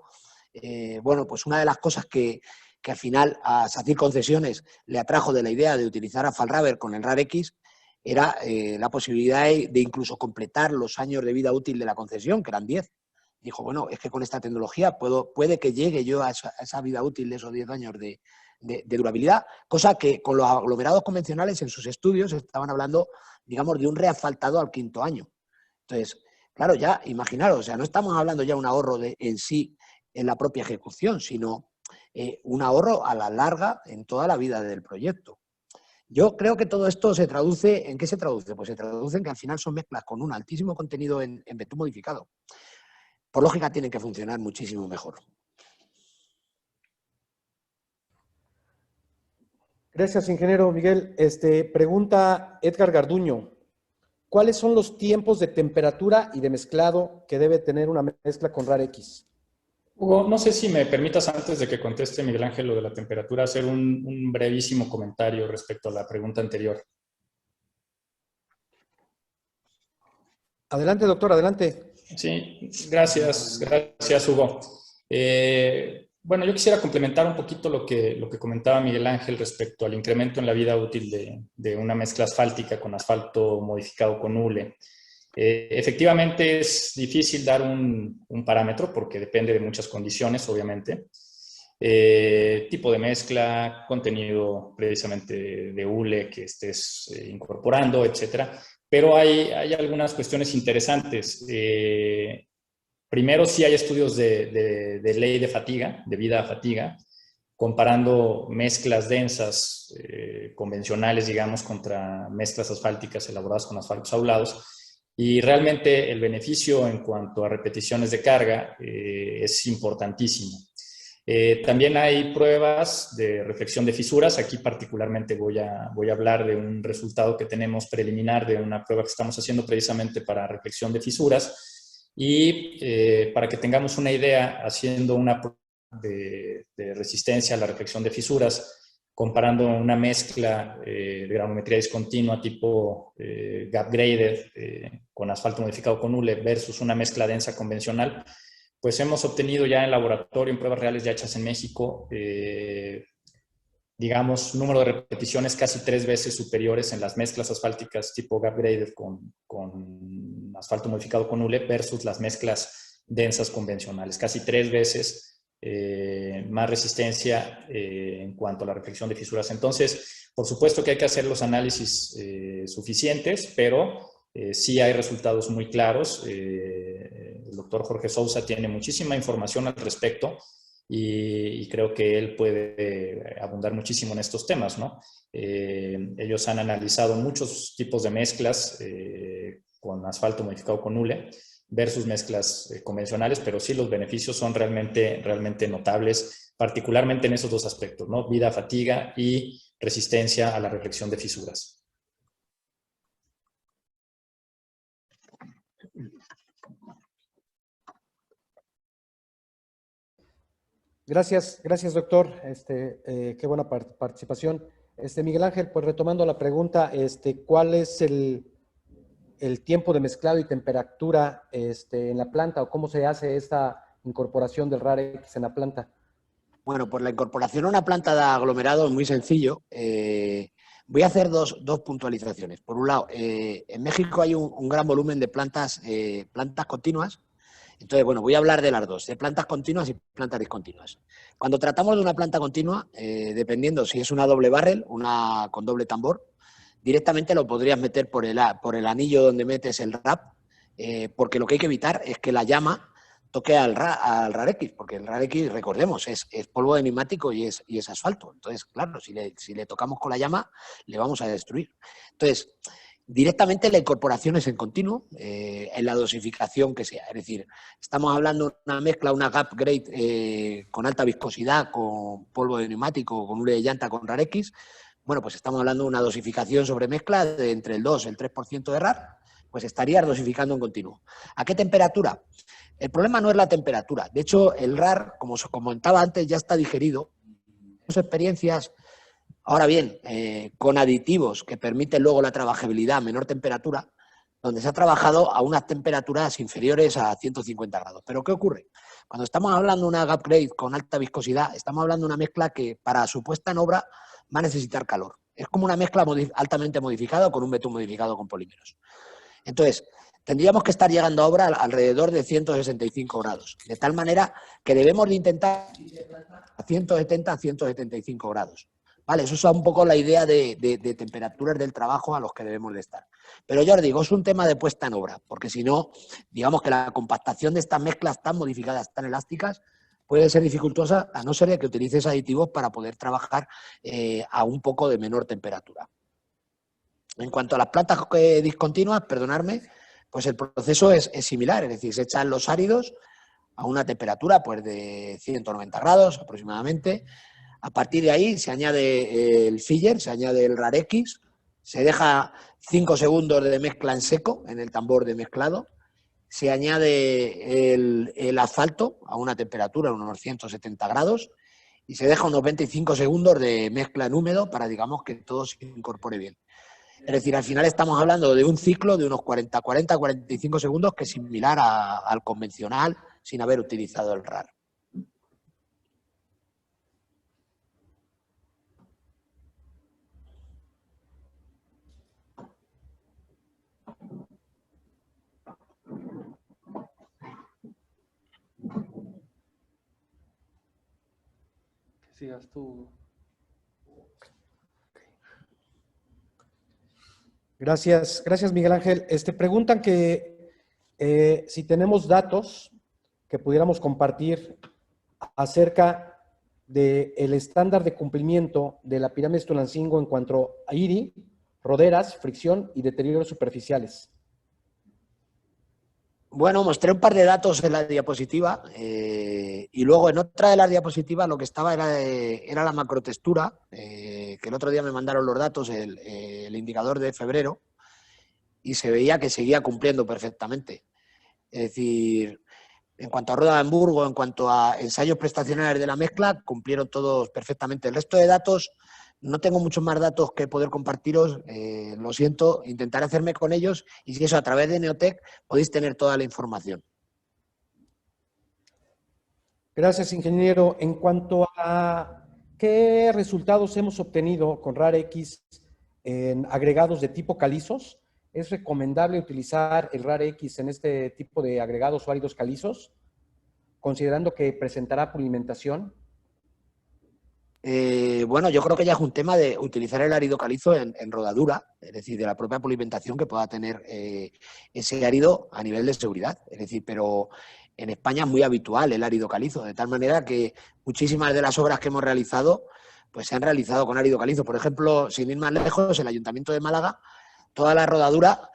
bueno, pues una de las cosas que al final a SACIR Concesiones le atrajo de la idea de utilizar asphalt rubber con el RAR-X era la posibilidad de incluso completar los años de vida útil de la concesión, que eran 10. Dijo, bueno, es que con esta tecnología puede que llegue yo a esa vida útil de esos 10 años de durabilidad, cosa que con los aglomerados convencionales en sus estudios estaban hablando, digamos, de un reasfaltado al 5.º año. Entonces, claro, ya imaginaros, o sea, no estamos hablando ya de un ahorro en sí en la propia ejecución, sino un ahorro a la larga en toda la vida del proyecto. Yo creo que todo esto se traduce, ¿en qué se traduce? Pues se traduce en que al final son mezclas con un altísimo contenido en betún modificado. Por lógica tienen que funcionar muchísimo mejor. Gracias, ingeniero Miguel. Pregunta Edgar Garduño, ¿cuáles son los tiempos de temperatura y de mezclado que debe tener una mezcla con RAR-X? Hugo, no sé si me permitas, antes de que conteste Miguel Ángel lo de la temperatura, hacer un brevísimo comentario respecto a la pregunta anterior. Adelante, doctor, adelante. Sí, gracias, Hugo. Bueno, yo quisiera complementar un poquito lo que comentaba Miguel Ángel respecto al incremento en la vida útil de una mezcla asfáltica con asfalto modificado con hule. Efectivamente es difícil dar un parámetro porque depende de muchas condiciones, obviamente. Tipo de mezcla, contenido precisamente de hule que estés incorporando, etcétera. Pero hay algunas cuestiones interesantes. Primero, sí hay estudios de ley de fatiga, de vida a fatiga, comparando mezclas densas convencionales, digamos, contra mezclas asfálticas elaboradas con asfaltos aulados. Y realmente el beneficio en cuanto a repeticiones de carga es importantísimo. También hay pruebas de reflexión de fisuras. Aquí particularmente voy a hablar de un resultado que tenemos preliminar de una prueba que estamos haciendo precisamente para reflexión de fisuras. Y para que tengamos una idea, haciendo una prueba de resistencia a la reflexión de fisuras, comparando una mezcla de granulometría discontinua tipo gap graded con asfalto modificado con hule versus una mezcla densa convencional, pues hemos obtenido ya en laboratorio, en pruebas reales ya hechas en México, digamos, número de repeticiones casi 3 veces superiores en las mezclas asfálticas tipo gap graded con asfalto modificado con hule versus las mezclas densas convencionales, casi 3 veces más resistencia en cuanto a la reflexión de fisuras. Entonces, Por supuesto que hay que hacer los análisis suficientes, pero sí hay resultados muy claros. El doctor Jorge Sousa tiene muchísima información al respecto y creo que él puede abundar muchísimo en estos temas, ¿no? Ellos han analizado muchos tipos de mezclas con asfalto modificado con hule versus mezclas convencionales, pero sí los beneficios son realmente notables, particularmente en esos dos aspectos, ¿no? Vida, fatiga y resistencia a la reflexión de fisuras. Gracias, doctor. Qué buena participación. Miguel Ángel, pues retomando la pregunta, ¿cuál es el tiempo de mezclado y temperatura en la planta, o cómo se hace esta incorporación del RAR-X en la planta? Bueno, pues la incorporación a una planta de aglomerado es muy sencillo. Voy a hacer dos puntualizaciones. Por un lado, en México hay un gran volumen de plantas continuas. Entonces, bueno, voy a hablar de las dos, de plantas continuas y plantas discontinuas. Cuando tratamos de una planta continua, dependiendo si es una doble barrel, una con doble tambor, directamente lo podrías meter por el anillo donde metes el RAP, porque lo que hay que evitar es que la llama toque al RAR-X, porque el RAR-X, recordemos, es polvo de neumático y es asfalto. Entonces, claro, si le tocamos con la llama, le vamos a destruir. Entonces, directamente la incorporación es en continuo, en la dosificación que sea. Es decir, estamos hablando de una mezcla, una gap grade con alta viscosidad, con polvo de neumático, con hule de llanta, con RAR-X. Bueno, pues estamos hablando de una dosificación sobre mezcla de entre el 2 y el 3% de RAR, pues estarías dosificando en continuo. ¿A qué temperatura? El problema no es la temperatura. De hecho, el RAR, como os comentaba antes, ya está digerido. Tenemos experiencias. Ahora bien, con aditivos que permiten luego la trabajabilidad a menor temperatura, donde se ha trabajado a unas temperaturas inferiores a 150 grados. ¿Pero qué ocurre? Cuando estamos hablando de una gap grade con alta viscosidad, estamos hablando de una mezcla que para su puesta en obra va a necesitar calor. Es como una mezcla altamente modificada con un betún modificado con polímeros. Entonces, tendríamos que estar llegando a obra alrededor de 165 grados, de tal manera que debemos de intentar a 170 a 175 grados. Vale, eso es un poco la idea de temperaturas del trabajo a los que debemos de estar. Pero ya os digo, es un tema de puesta en obra, porque si no, digamos que la compactación de estas mezclas tan modificadas, tan elásticas, puede ser dificultosa, a no ser de que utilices aditivos para poder trabajar a un poco de menor temperatura. En cuanto a las plantas discontinuas, perdonadme, pues el proceso es similar, es decir, se echan los áridos a una temperatura pues, de 190 grados aproximadamente. A partir de ahí se añade el filler, se añade el RAR-X, se deja 5 segundos de mezcla en seco en el tambor de mezclado, se añade el asfalto a una temperatura de unos 170 grados y se deja unos 25 segundos de mezcla en húmedo para, digamos, que todo se incorpore bien. Es decir, al final estamos hablando de un ciclo de unos 40-45 segundos que es similar al convencional sin haber utilizado el RAR. Sigas tú. Gracias, Miguel Ángel. Preguntan que si tenemos datos que pudiéramos compartir acerca del estándar de cumplimiento de la pirámide de Tulancingo en cuanto a IRI, roderas, fricción y deterioros superficiales. Bueno, mostré un par de datos en la diapositiva y luego en otra de las diapositivas lo que estaba era la macrotextura, que el otro día me mandaron los datos, el indicador de febrero, y se veía que seguía cumpliendo perfectamente. Es decir, en cuanto a rueda de Hamburgo, en cuanto a ensayos prestacionales de la mezcla, cumplieron todos perfectamente. El resto de datos, no tengo muchos más datos que poder compartiros, lo siento, intentaré hacerme con ellos y si eso a través de Neotec podéis tener toda la información. Gracias, ingeniero. En cuanto a qué resultados hemos obtenido con RAR-X en agregados de tipo calizos, ¿es recomendable utilizar el RAR-X en este tipo de agregados o áridos calizos, considerando que presentará pulimentación? Bueno, yo creo que ya es un tema de utilizar el árido calizo en rodadura, es decir, de la propia polimentación que pueda tener ese árido a nivel de seguridad. Es decir, pero en España es muy habitual el árido calizo, de tal manera que muchísimas de las obras que hemos realizado pues se han realizado con árido calizo. Por ejemplo, sin ir más lejos, el Ayuntamiento de Málaga, toda la rodadura,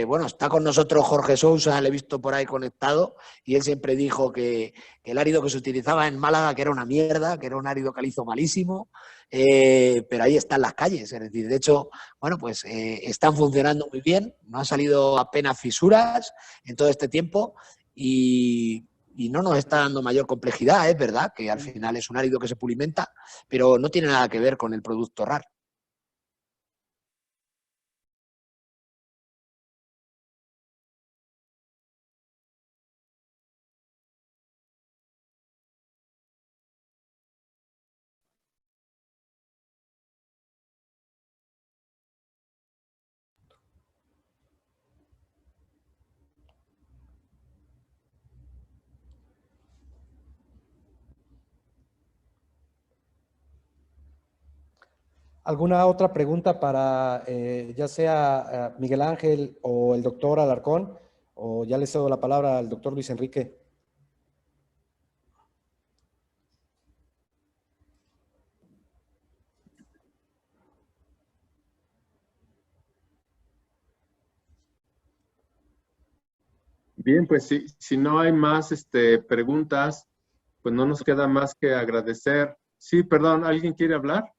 bueno, está con nosotros Jorge Sousa, le he visto por ahí conectado, y él siempre dijo que el árido que se utilizaba en Málaga, que era una mierda, que era un árido calizo malísimo, pero ahí están las calles. Es decir, de hecho, bueno, pues están funcionando muy bien, no han salido apenas fisuras en todo este tiempo y no nos está dando mayor complejidad, es verdad, que al final es un árido que se pulimenta, pero no tiene nada que ver con el producto RAR. ¿Alguna otra pregunta para ya sea Miguel Ángel o el doctor Alarcón? O ya le cedo la palabra al doctor Luis Enrique. Bien, pues si no hay más preguntas, pues no nos queda más que agradecer. Sí, perdón, ¿alguien quiere hablar?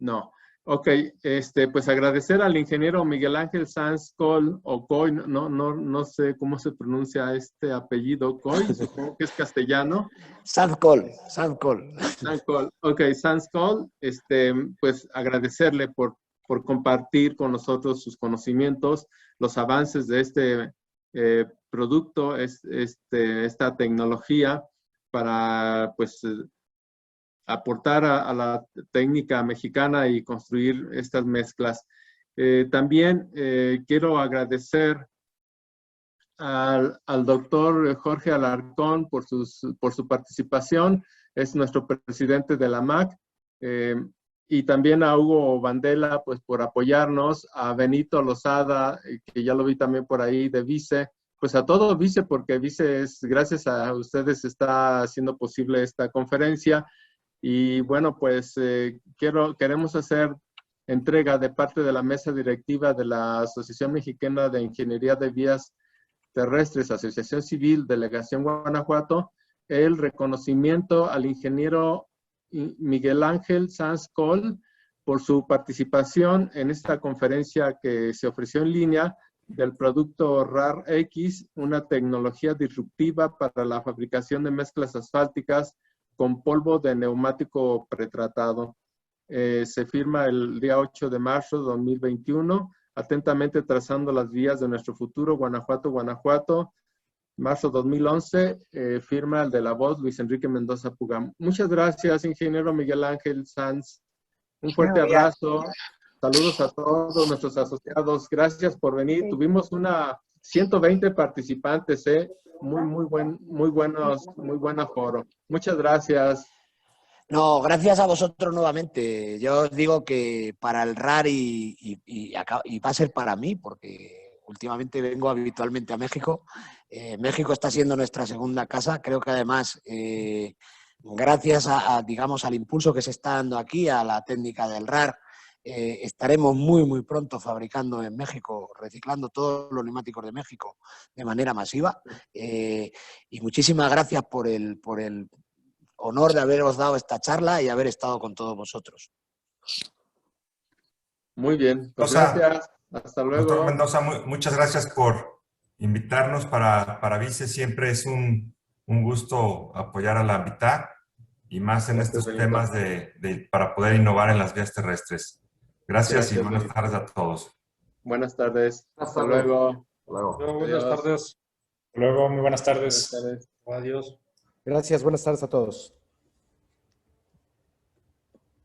No. Ok, pues agradecer al ingeniero Miguel Ángel Sanz Coll, o Coy, no sé cómo se pronuncia este apellido, Coy, supongo que es castellano. Sanz Coll. Sanz Coll, ok, Sanz Coll, pues agradecerle por compartir con nosotros sus conocimientos, los avances de este producto, esta tecnología para, pues, aportar a la técnica mexicana y construir estas mezclas. También quiero agradecer al doctor Jorge Alarcón por su participación, es nuestro presidente de la MAC, y también a Hugo Bandela, pues por apoyarnos, a Benito Lozada, que ya lo vi también por ahí de Vice, pues a todo Vice, porque Vice es, gracias a ustedes está haciendo posible esta conferencia. Y bueno, pues queremos hacer entrega de parte de la mesa directiva de la Asociación Mexicana de Ingeniería de Vías Terrestres, Asociación Civil, Delegación Guanajuato, el reconocimiento al ingeniero Miguel Ángel Sanz Coll por su participación en esta conferencia que se ofreció en línea del producto RAR X, una tecnología disruptiva para la fabricación de mezclas asfálticas con polvo de neumático pretratado. Se firma el día 8 de marzo de 2021, atentamente trazando las vías de nuestro futuro, Guanajuato, Guanajuato. Marzo 2011, firma el de la voz, Luis Enrique Mendoza Puga. Muchas gracias, ingeniero Miguel Ángel Sanz. Un fuerte abrazo. Saludos a todos nuestros asociados. Gracias por venir. Tuvimos 120 participantes, muy buen aforo. Muchas gracias. No, gracias a vosotros nuevamente. Yo os digo que para el RAR y va a ser para mí, porque últimamente vengo habitualmente a México. México está siendo nuestra segunda casa. Creo que además, gracias digamos, al impulso que se está dando aquí, a la técnica del RAR, estaremos muy pronto fabricando en México, reciclando todos los neumáticos de México de manera masiva. Y muchísimas gracias por el honor de haberos dado esta charla y haber estado con todos vosotros. Muy bien, pues gracias. Hasta luego. Doctor Mendoza, muchas gracias por invitarnos para Vice. Siempre es un gusto apoyar a la mitad y más en estos temas para poder innovar en las vías terrestres. Gracias y buenas tardes a todos. Buenas tardes. Hasta luego. Buenas tardes. Hasta luego, muy buenas tardes. Buenas tardes. Adiós. Gracias, buenas tardes a todos.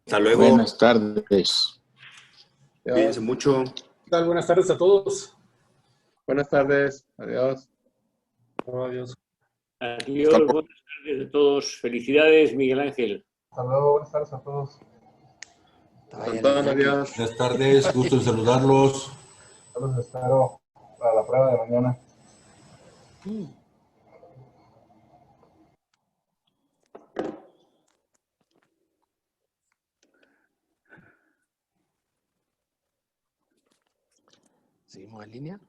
Hasta luego. Buenas tardes. Cuídense mucho. ¿Qué tal? Buenas tardes a todos. Buenas tardes. Adiós. Adiós. Adiós, buenas tardes a todos. Felicidades, Miguel Ángel. Hasta luego, buenas tardes a todos. Antonio, Adiós. Buenas tardes, gusto en saludarlos. Los espero para la prueba de mañana. Seguimos en línea.